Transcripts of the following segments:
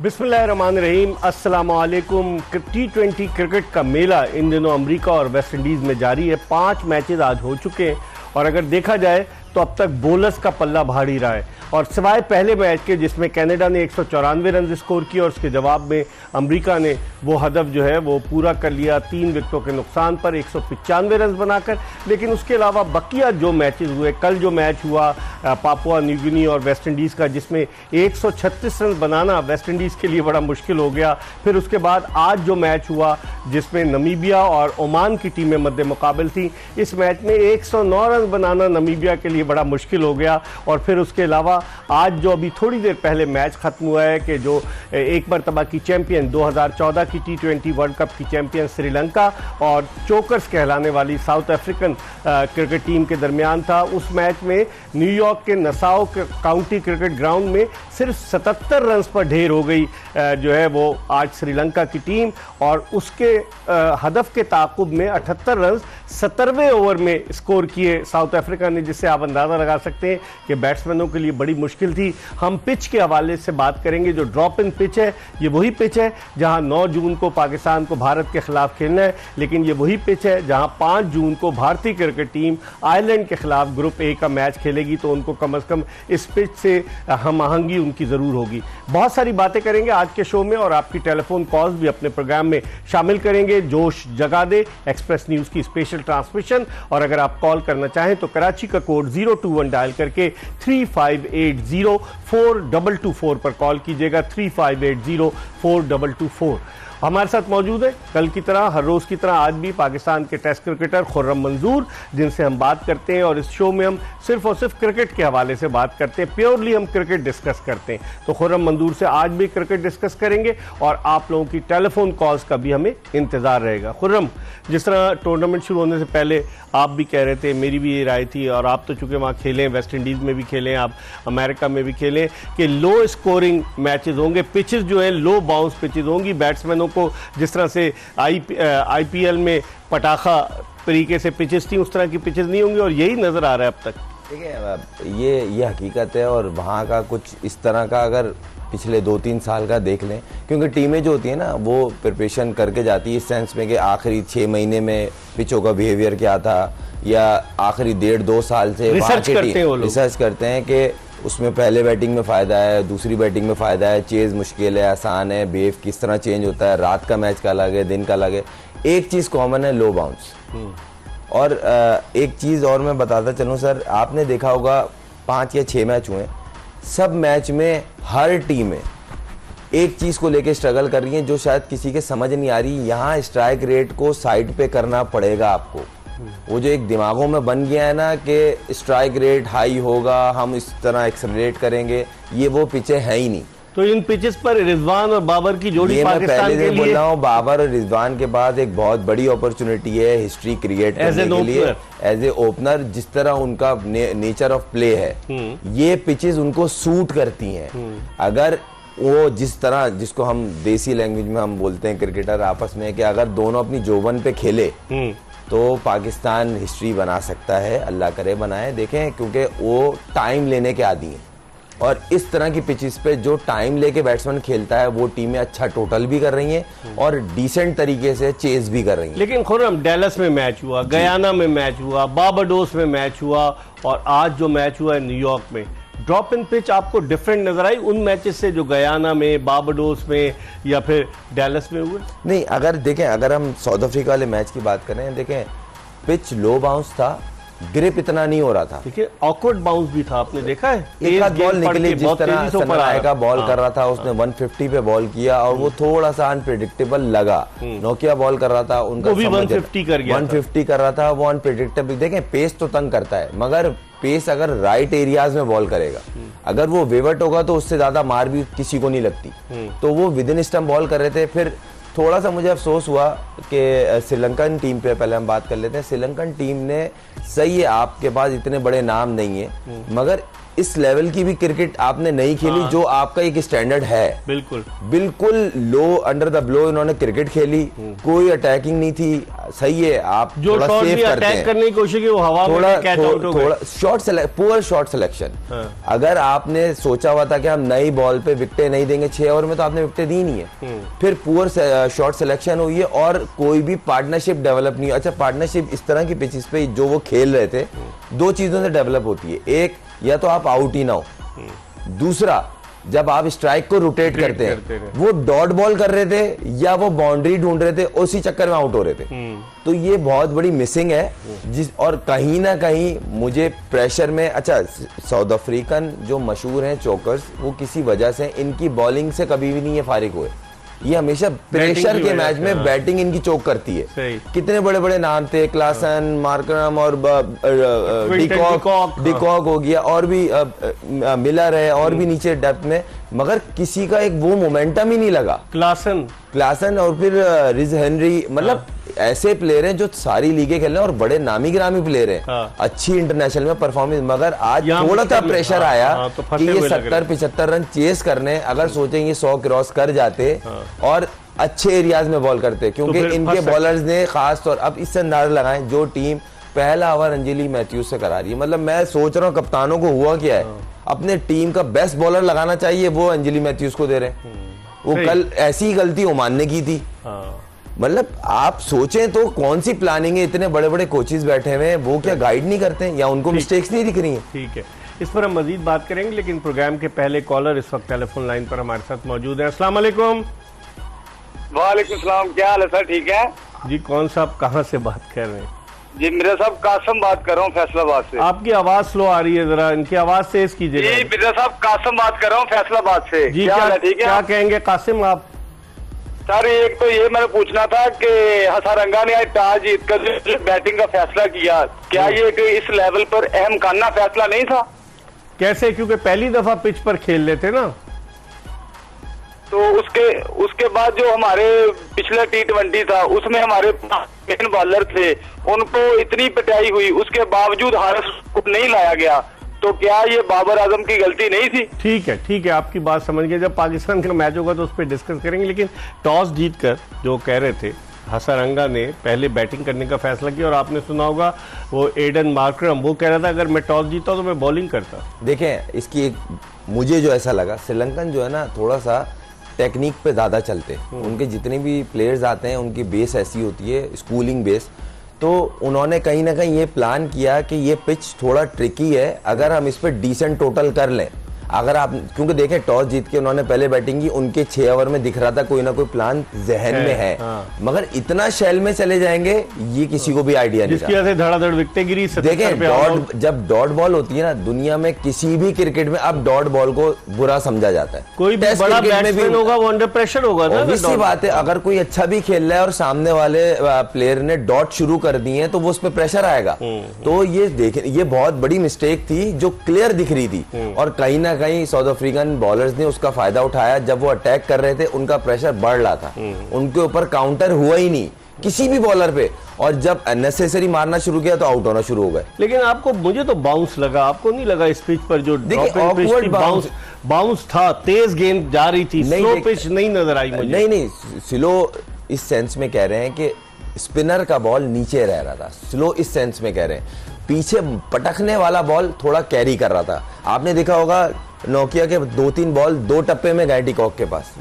बिस्मिल्लाहिर्रहमानिर्रहीम, अस्सलाम वालेकुम। T20 क्रिकेट का मेला इन दिनों अमेरिका और वेस्ट इंडीज़ में जारी है। 5 मैचेस आज हो चुके हैं और अगर देखा जाए तो अब तक बोलर्स का पल्ला भारी रहा है। और सिवाय पहले मैच के जिसमें कनाडा ने 194 रन स्कोर किए और उसके जवाब में अमेरिका ने वो हदफ जो है वो पूरा कर लिया 3 विकेटों के नुकसान पर 195 रन बनाकर। लेकिन उसके अलावा बकिया जो मैचेस हुए, कल जो मैच हुआ पापुआ न्यू गिनी और वेस्ट इंडीज़ का, जिसमें 136 रन बनाना वेस्ट इंडीज़ के लिए बड़ा मुश्किल हो गया। फिर उसके बाद आज जो मैच हुआ जिसमें नमीबिया और ओमान की टीमें मद्दे मुकाबिल थी, इस मैच में 109 रन बनाना नमीबिया के लिए बड़ा मुश्किल हो गया। और फिर उसके अलावा आज जो अभी थोड़ी देर पहले मैच खत्म हुआ है कि जो एक मरतबा की चैंपियन 2014 की T20 वर्ल्ड कप की चैंपियन श्रीलंका और चोकर्स कहलाने वाली साउथ अफ्रीकन क्रिकेट टीम के दरमियान था। उस मैच में न्यूयॉर्क के नसाओ काउंटी क्रिकेट ग्राउंड में सिर्फ 77 रन पर ढेर हो गई जो है वो आज श्रीलंका की टीम। और उसके हदफ के ताकुब में 78 रन 17वें ओवर में स्कोर किए साउथ अफ्रीका ने, जिससे आप अंदाज़ा लगा सकते हैं कि बैट्समैनों के लिए बड़ी मुश्किल थी। हम पिच के हवाले से बात करेंगे। जो ड्रॉप इन पिच है ये वही पिच है जहां 9 जून को पाकिस्तान को भारत के खिलाफ खेलना है, लेकिन ये वही पिच है जहां 5 जून को भारतीय क्रिकेट टीम आयरलैंड के खिलाफ ग्रुप ए का मैच खेलेगी। तो उनको कम अज़ कम इस पिच से हम आहंगी उनकी ज़रूर होगी। बहुत सारी बातें करेंगे आज के शो में और आपकी टेलीफोन कॉल्स भी अपने प्रोग्राम में शामिल करेंगे। जोश जगा दे एक्सप्रेस न्यूज़ की स्पेशल ट्रांसमिशन। और अगर आप कॉल करना चाहें तो कराची का कोड 021 डायल करके 35804224 पर कॉल कीजिएगा। 35804224 हमारे साथ मौजूद है कल की तरह हर रोज़ की तरह आज भी पाकिस्तान के टेस्ट क्रिकेटर खुर्रम मंजूर, जिनसे हम बात करते हैं। और इस शो में हम सिर्फ और सिर्फ क्रिकेट के हवाले से बात करते हैं, प्योरली हम क्रिकेट डिस्कस करते हैं। तो खुर्रम मंजूर से आज भी क्रिकेट डिस्कस करेंगे और आप लोगों की टेलीफोन कॉल्स का भी हमें इंतज़ार रहेगा। खुर्रम, जिस तरह टूर्नामेंट शुरू होने से पहले आप भी कह रहे थे, मेरी भी ये राय थी, और आप तो चूँकि वहाँ खेलें, वेस्ट इंडीज़ में भी खेलें, आप अमेरिका में भी खेलें, कि लो स्कोरिंग मैचेस होंगे, पिचेस जो है लो बाउंस पिचेस होंगी। बैट्समैनों को जिस तरह से IPL में पटाखा तरीके से पिचेस थी उस तरह की पिचेस नहीं होंगी, और यही नज़र आ रहा है अब तक। देखिए ये हकीकत है। और वहाँ का कुछ इस तरह का अगर पिछले 2-3 साल का देख लें, क्योंकि टीमें जो होती हैं ना वो प्रिपरेशन करके जाती है इस सेंस में कि आखिरी 6 महीने में पिचों का बिहेवियर क्या था, या आखिरी 1.5-2 साल से रिसर्च करते हैं कि उसमें पहले बैटिंग में फ़ायदा है, दूसरी बैटिंग में फ़ायदा है, चेज़ मुश्किल है, आसान है, बेव किस तरह चेंज होता है, रात का मैच का अलग है, दिन का अलग है। एक चीज़ कॉमन है, लो बाउंस। और एक चीज़ और मैं बताता चलूँ सर, आपने देखा होगा 5 या 6 मैच हुए, सब मैच में हर टीमें एक चीज़ को लेके स्ट्रगल कर रही हैं जो शायद किसी के समझ नहीं आ रही। यहाँ स्ट्राइक रेट को साइड पे करना पड़ेगा आपको। वो जो एक दिमागों में बन गया है ना कि स्ट्राइक रेट हाई होगा, हम इस तरह एक्सेलरेट करेंगे, ये वो पिचे है ही नहीं। तो इन पिचेस पर रिजवान और बाबर की जोड़ी पाकिस्तान के लिए, बोल रहा हूँ, बाबर और रिजवान के बाद एक बहुत बड़ी अपॉर्चुनिटी है हिस्ट्री क्रिएट करने के लिए एज ए ओपनर। जिस तरह उनका नेचर ऑफ प्ले है, ये पिचेस उनको सूट करती हैं। अगर वो जिस तरह, जिसको हम देसी लैंग्वेज में हम बोलते हैं क्रिकेटर आपस में, कि अगर दोनों अपनी जोबन पे खेले तो पाकिस्तान हिस्ट्री बना सकता है। अल्लाह करे बनाए, देखें, क्योंकि वो टाइम लेने के आदी हैं। और इस तरह की पिचेस पे जो टाइम लेके बैट्समैन खेलता है वो टीमें अच्छा टोटल भी कर रही हैं और डिसेंट तरीके से चेज भी कर रही हैं। लेकिन खुर्रम, डैलस में मैच हुआ, गयाना में मैच हुआ, बारबाडोस में मैच हुआ, और आज जो मैच हुआ है न्यूयॉर्क में, ड्रॉप इन पिच आपको डिफरेंट नजर आई उन मैचेस से जो गयाना में, बारबाडोस में या फिर डैलस में हुए? नहीं, अगर देखें, अगर हम साउथ अफ्रीका वाले मैच की बात करें, देखें पिच लो बाउंस था, ग्रिप इतना नहीं हो रहा था। देखिए ऑकवर्ड बाउंस भी था, आपने देखा है, एक आध बॉल निकली, जिस तरह सनराय का बॉल कर रहा था, उसने 150 पे बॉल किया और वो थोड़ा सा अनप्रेडिक्टेबल लगा। नोकिया बॉल कर रहा था, उनका भी 150 कर गया, 150 कर रहा था, वो अनप्रेडिक्टेबल। देखें पेस तो तंग करता है, मगर पेस अगर राइट एरियाज में बॉल करेगा, अगर वो वेवर्ट होगा तो उससे ज्यादा मार भी किसी को नहीं लगती। तो वो विद इन स्टंप बॉल कर रहे थे। फिर थोड़ा सा मुझे अफसोस हुआ कि श्रीलंकन टीम पे पहले हम बात कर लेते हैं। श्रीलंकन टीम ने, सही है आपके पास इतने बड़े नाम नहीं है, मगर इस लेवल की भी क्रिकेट आपने नहीं खेली जो आपका एक स्टैंडर्ड है। बिल्कुल लो अंडर द ब्लो इन्होंने क्रिकेट खेली, कोई अटैकिंग नहीं थी। सही है, आप जो थोड़ा सेव करते हैं, करने की कोशिश की वो हवा में कैच आउट हो गए। थोड़ा पुअर शॉट सिलेक्शन। अगर आपने सोचा हुआ था कि हम नई बॉल पे विकेटें नहीं देंगे 6 ओवर में, तो आपने विकेटें दी नहीं है। फिर पुअर शॉट सिलेक्शन हुई है और कोई भी पार्टनरशिप डेवलप नहीं हुई। अच्छा, पार्टनरशिप इस तरह की पिचेस पे जो वो खेल रहे थे, 2 चीजों से डेवलप होती है। एक, या तो आप आउट ही ना हो, दूसरा जब आप स्ट्राइक को रोटेट करते हैं, वो डॉट बॉल कर रहे थे या वो बाउंड्री ढूंढ रहे थे, उसी चक्कर में आउट हो रहे थे। तो ये बहुत बड़ी मिसिंग है और कहीं ना कहीं मुझे प्रेशर में, अच्छा साउथ अफ्रीकन जो मशहूर हैं चोकर्स, वो किसी वजह से इनकी बॉलिंग से कभी भी नहीं ये फारिग हुए। ये हमेशा प्रेशर के मैच में बैटिंग इनकी चोक करती है। कितने बड़े बड़े नाम थे, क्लासन, मार्करम और डिकॉक हो गया, और भी मिलर है, और भी नीचे डेप्थ में, मगर किसी का एक वो मोमेंटम ही नहीं लगा। क्लासन और फिर रिज हेनरी, मतलब ऐसे प्लेयर हैं जो सारी लीगें खेल रहे हैं और बड़े नामी गिरामी प्लेयर हैं, अच्छी इंटरनेशल में परफॉर्मेंस, मगर आज थोड़ा सा प्रेशर आया कि ये 70-75 रन चेस करने, अगर सोचेंगे 100 क्रॉस कर जाते और अच्छे एरियाज में बॉल करते, क्योंकि इनके बॉलर्स ने खास तौर, अब इससे अंदाजा लगाएं, जो टीम पहला ओवर अंजलि मैथ्यूज से करा रही है, मतलब मैं सोच रहा हूँ कप्तानों को हुआ क्या है, अपने टीम का बेस्ट बॉलर लगाना चाहिए, वो अंजलि मैथ्यूज को दे रहे हैं। वो कल ऐसी ही गलती ओमान ने की थी। मतलब आप सोचें तो कौन सी प्लानिंग है, इतने बड़े बड़े कोचेस बैठे हुए हैं, वो क्या गाइड नहीं करते हैं या उनको मिस्टेक्स नहीं दिख रही हैं? ठीक है, इस पर हम मजीद बात करेंगे, लेकिन प्रोग्राम के पहले कॉलर इस वक्त टेलीफोन लाइन पर हमारे साथ मौजूद है। अस्सलाम वालेकुम। वालेकुम सलाम, क्या हाल है सर? ठीक है जी। कौन साहब, कहाँ से बात कर रहे हैं? जी मिर्जा साहब, कासम बात कर रहा हूँ फैसलाबाद से। आपकी आवाज स्लो आ रही है, जरा इनकी आवाज तेज कीजिए। जी मिर्जा साहब, कासम बात कर रहा हूँ फैसलाबाद से। जी, क्या क्या कहेंगे कासिम आप? सर एक तो ये मैंने पूछना था कि हसारंगा ने आज टॉस जीत कर बैटिंग का फैसला किया, क्या ये इस लेवल पर अहम खाना फैसला नहीं था? कैसे? क्योंकि पहली दफा पिच पर खेल लेते ना, तो उसके बाद जो हमारे पिछला T20 था, उसमें हमारे मेन बॉलर थे, उनको इतनी पिटाई हुई, उसके बावजूद हारिस को नहीं लाया गया, तो क्या ये बाबर आजम की गलती नहीं थी? ठीक है, आपकी बात समझ गए। जब पाकिस्तान का मैच होगा तो उस पर डिस्कस करेंगे, लेकिन टॉस जीतकर जो कह रहे थे, हसारंगा ने पहले बैटिंग करने का फैसला किया, और आपने सुना होगा वो एडन मार्करम, वो कह रहा था अगर मैं टॉस जीता तो मैं बॉलिंग करता। देखें, इसकी मुझे जो ऐसा लगा, श्रीलंकन जो है ना थोड़ा सा टेक्निक पे ज़्यादा चलते हैं। उनके जितने भी प्लेयर्स आते हैं उनकी बेस ऐसी होती है, स्कूलिंग बेस, तो उन्होंने कहीं ना कहीं ये प्लान किया कि ये पिच थोड़ा ट्रिकी है, अगर हम इस पर डिसेंट टोटल कर लें, अगर आप, क्योंकि देखें टॉस जीत के उन्होंने पहले बैटिंग की, उनके 6 ओवर में दिख रहा था कोई ना कोई प्लान जहन में है, मगर इतना शैल में चले जाएंगे ये किसी को भी आइडिया नहीं था। धड़ाधड़ विकेटें गिरी। देखें, जब डॉट बॉल होती है ना, दुनिया में किसी भी क्रिकेट में अब डॉट बॉल को बुरा समझा जाता है। कोई भी बड़ा बैट्समैन होगा वो अंडर प्रेशर होगा ना, ऑब्वियसली बात है। अगर कोई अच्छा भी खेल रहा है और सामने वाले प्लेयर ने डॉट शुरू कर दिए हैं तो वो उस पर प्रेशर आएगा। तो ये देखें, ये बहुत बड़ी मिस्टेक थी जो क्लियर दिख रही थी, और कहीं ना कहीं साउथ अफ्रीकन बॉलर्स ने उसका फायदा उठाया। जब वो अटैक कर रहे थे उनका प्रेशर बढ़ रहा था, उनके ऊपर काउंटर हुआ ही नहीं किसी भी बॉलर पे, और जब अननेसेसरी मारना शुरू किया तो आउट होना शुरू हो गए। लेकिन आपको, मुझे तो बाउंस लगा, आपको नहीं लगा इस पिच पर जो बाउंस था, तेज गेंद जा रही थी, स्लो पिच नहीं नजर आई मुझे। नहीं, स्लो इस सेंस में कह रहे हैं कि स्पिनर का बॉल नीचे रह रहा था, स्लो इस सेंस में कह रहे हैं, पीछे पटकने वाला बॉल थोड़ा कैरी कर रहा था। आपने देखा होगा नोकिया के 2-3 बॉल 2 टप्पे में गए डिकॉक के पास,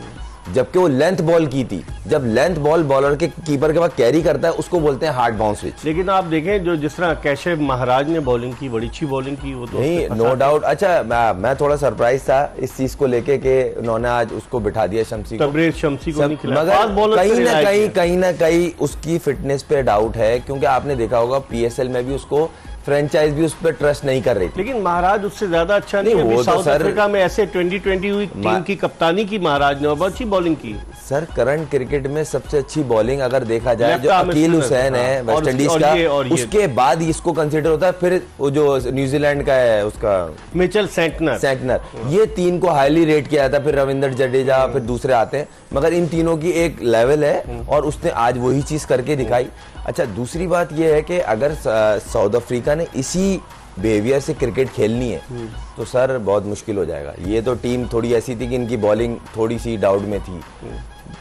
जबकि वो लेंथ बॉल की थी। जब लेंथ बॉल बॉलर के कीपर के पास कैरी करता है उसको बोलते हैं हार्ड बाउंस स्विच। लेकिन आप देखें जो जिस तरह कैशव महाराज ने बॉलिंग की, बड़ी अच्छी बॉलिंग की, वो तो नहीं, नो डाउट। अच्छा, मैं थोड़ा सरप्राइज था इस चीज को लेके कि उन्होंने आज उसको बिठा दिया शम्सी को, तबरेज शम्सी को नहीं खिलाया, मगर कहीं ना कहीं उसकी फिटनेस पे डाउट है, क्योंकि आपने देखा होगा PSL में भी उसको फ्रेंचाइज भी उस पर ट्रस्ट नहीं कर रही थी। लेकिन महाराज उससे ज्यादा अच्छा नहीं है। साउथ अफ्रीका में ऐसे 2020 हुई टीम की कप्तानी की महाराज ने, और बहुत अच्छी बॉलिंग की। सर करंट क्रिकेट में सबसे अच्छी बॉलिंग अगर देखा जाए जो अकील हुसैन है वेस्ट इंडीज का, उसके बाद इसको कंसीडर होता है, फिर वो जो न्यूजीलैंड का है उसका मिचेल सेंटनर, ये 3 को हाईली रेट किया था, फिर रविंद्र जडेजा, फिर दूसरे आते हैं, मगर इन तीनों की एक लेवल है और उसने आज वही चीज करके दिखाई। अच्छा, दूसरी बात यह है कि अगर साउथ अफ्रीका ने इसी बिहेवियर से क्रिकेट खेलनी है तो सर बहुत मुश्किल हो जाएगा। ये तो टीम थोड़ी ऐसी थी कि इनकी बॉलिंग थोड़ी सी डाउट में थी,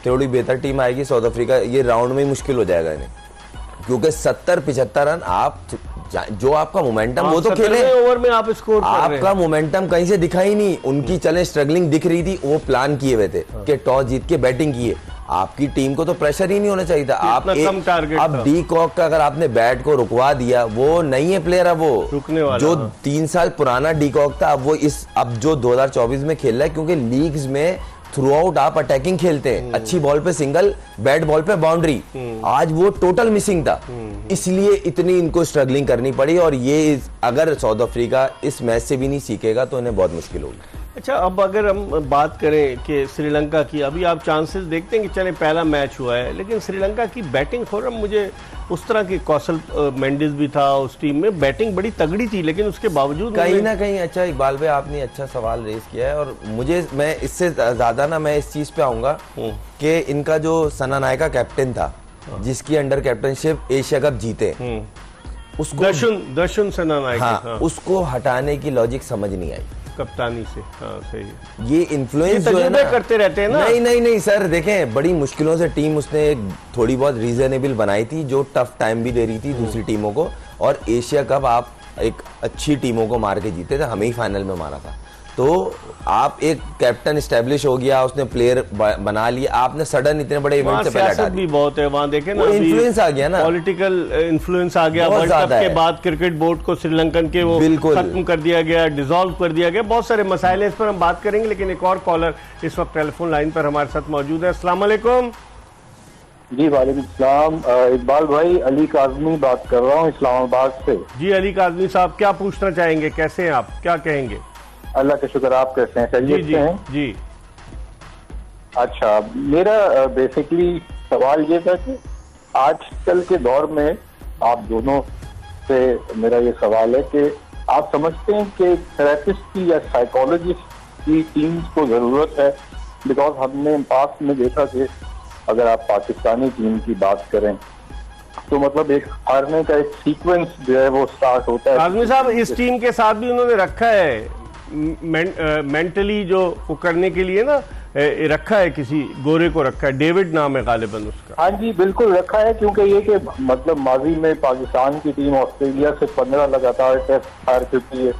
थोड़ी बेहतर टीम आएगी साउथ अफ्रीका, ये राउंड में ही मुश्किल हो जाएगा इन्हें, क्योंकि 70-75 रन आप जो आपका मोमेंटम वो तो खेले ओवर में आप स्कोर कर रहे हैं। आपका मोमेंटम कहीं से दिखा ही नहीं, उनकी चले स्ट्रगलिंग दिख रही थी, वो प्लान किए हुए थे कि टॉस जीत के बैटिंग किए। आपकी टीम को तो प्रेशर ही नहीं होना चाहिए था। आप कम टारगेट अब डी कॉक का अगर आपने बैट को रुकवा दिया, वो नहीं है प्लेयर, अब वो रुकने वाला, जो 3 साल पुराना डी कॉक था अब वो अब जो 2024 में खेल रहा है, क्योंकि लीग्स में थ्रू आउट आप अटैकिंग खेलते हैं, अच्छी बॉल पे सिंगल, बैड बॉल पे बाउंड्री, आज वो टोटल मिसिंग था, इसलिए इतनी इनको स्ट्रगलिंग करनी पड़ी। और ये अगर साउथ अफ्रीका इस मैच से भी नहीं सीखेगा तो इन्हें बहुत मुश्किल होगी। अच्छा, अब अगर हम बात करें कि श्रीलंका की, अभी आप चांसेस देखते हैं कि चले पहला मैच हुआ है, लेकिन श्रीलंका की बैटिंग थोड़ा मुझे उस तरह की, कौशल मेंडिस भी था उस टीम में, बैटिंग बड़ी तगड़ी थी, लेकिन उसके बावजूद कहीं ना कहीं, अच्छा इकबाल भाई आपने अच्छा सवाल रेज किया है, और मुझे मैं इससे ज्यादा ना मैं इस चीज पे आऊंगा कि इनका जो सना नायका कैप्टन था, जिसकी अंडर कैप्टनशिप एशिया कप जीते, उसको दर्शन सना नायका, उसको हटाने की लॉजिक समझ नहीं आई कप्तानी से। हाँ, सही है। ये इन्फ्लुएंस जो है ना करते रहते हैं ना। नहीं सर, देखें बड़ी मुश्किलों से टीम उसने थोड़ी बहुत रीजनेबल बनाई थी, जो टफ टाइम भी दे रही थी दूसरी टीमों को, और एशिया कप आप एक अच्छी टीमों को मार के जीते थे, हमें ही फाइनल में मारा था। तो आप एक कैप्टन इस्टेब्लिश हो गया, उसने प्लेयर बना लिया, आपने सडन इतने बड़े इवेंट से पहले हटा दिया। भी बहुत है वहाँ, देखे ना, इन्फ्लुएंस आ गया ना, पॉलिटिकल इन्फ्लुएंस आ गया। वर्ल्ड कप के बाद क्रिकेट बोर्ड को श्रीलंकन के वो खत्म कर दिया गया, डिसॉल्व कर दिया गया, बहुत सारे मसाइल इस पर हम बात करेंगे। लेकिन एक और कॉलर इस वक्त टेलीफोन लाइन पर हमारे साथ मौजूद है। अस्सलाम वालेकुम। जी वालेकुम सलाम। इकबाल भाई, अली काज़मी बात कर रहा हूँ इस्लामाबाद से। जी अली काज़मी साहब, क्या पूछना चाहेंगे, कैसे हैं आप, क्या कहेंगे? अल्लाह का शुक्र, आप कैसे हैं? खैरियत से हैं? जी। अच्छा, मेरा बेसिकली सवाल ये था कि आजकल के दौर में आप दोनों से मेरा ये सवाल है कि आप समझते हैं कि थेरेपिस्ट की या साइकोलॉजिस्ट की टीम्स को जरूरत है? बिकॉज हमने पास में देखा कि अगर आप पाकिस्तानी टीम की बात करें तो मतलब एक हारने का एक सीक्वेंस जो है वो स्टार्ट होता है। काज़मी साहब, इस टीम के साथ भी उन्होंने रखा है मेंटली जो वो करने के लिए ना, रखा है, किसी गोरे को रखा है, डेविड नाम है गालिबन उसका। हाँ जी बिल्कुल रखा है, क्योंकि ये कि मतलब माजी में पाकिस्तान की टीम ऑस्ट्रेलिया से 15 लगातार टेस्ट हार चुकी है,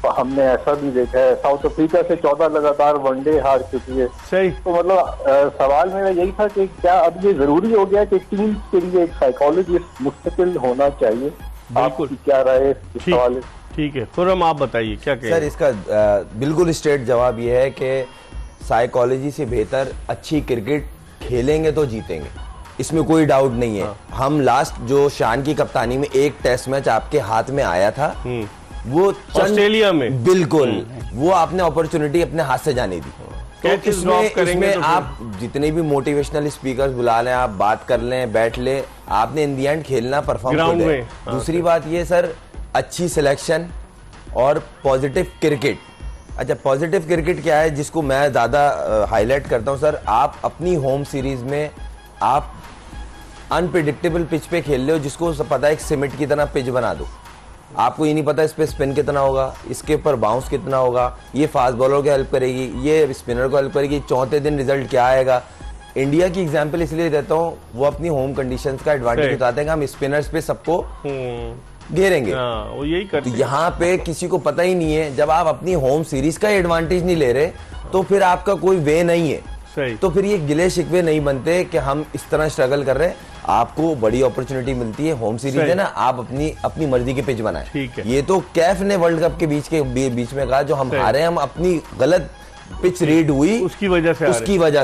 हमने ऐसा भी देखा है, साउथ अफ्रीका से 14 लगातार वनडे हार चुकी है। सही। तो मतलब सवाल मेरा यही था कि क्या अब ये जरूरी हो गया कि टीम के लिए एक साइकोलॉजिस्ट मुस्तकिल होना चाहिए? आपकी क्या राय है इस सवाल? ठीक है, खुरम आप बताइए क्या कहें? सर इसका बिल्कुल स्ट्रेट जवाब ये है कि साइकोलॉजी से बेहतर अच्छी क्रिकेट खेलेंगे तो जीतेंगे, इसमें कोई डाउट नहीं है। हम लास्ट जो शान की कप्तानी में एक टेस्ट मैच आपके हाथ में आया था, वो ऑस्ट्रेलिया में, बिल्कुल वो आपने अपॉर्चुनिटी अपने हाथ से जाने दी। तो इसमें आप जितने भी मोटिवेशनल स्पीकर्स बुला लें, आप बात कर लें, बैठ ले, आपने इन दी एंड खेलना, परफॉर्म करना। दूसरी बात ये सर, अच्छी सिलेक्शन और पॉजिटिव क्रिकेट। अच्छा, पॉजिटिव क्रिकेट क्या है जिसको मैं ज्यादा हाईलाइट करता हूं सर, आप अपनी होम सीरीज में आप अनप्रिडिक्टेबल पिच पे खेल रहे हो, जिसको पता है एक सीमेंट की तरह पिच बना दो, आपको ये नहीं पता इस पे स्पिन कितना होगा, इसके ऊपर बाउंस कितना होगा, ये फास्ट बॉलर को हेल्प करेगी, ये स्पिनर को हेल्प करेगी, चौथे दिन रिजल्ट क्या आएगा। इंडिया की एग्जांपल इसलिए देता हूँ, वो अपनी होम कंडीशंस का एडवांटेज उठाते हैं कि हम स्पिनर्स पे सबको घेरेंगे, वो यही करते हैं। यहाँ पे किसी को पता ही नहीं है, जब आप अपनी होम सीरीज का एडवांटेज नहीं ले रहे तो फिर आपका कोई वे नहीं है। सही। तो फिर ये गिले शिकवे नहीं बनते कि हम इस तरह स्ट्रगल कर रहे हैं। आपको बड़ी अपॉर्चुनिटी मिलती है, होम सीरीज है ना, आप अपनी मर्जी के पिच बनाएं। ठीक है। ये तो कैफ ने वर्ल्ड कप के बीच में कहा, जो हम हारे, हम अपनी गलत पिच रीड हुई, उसकी वजह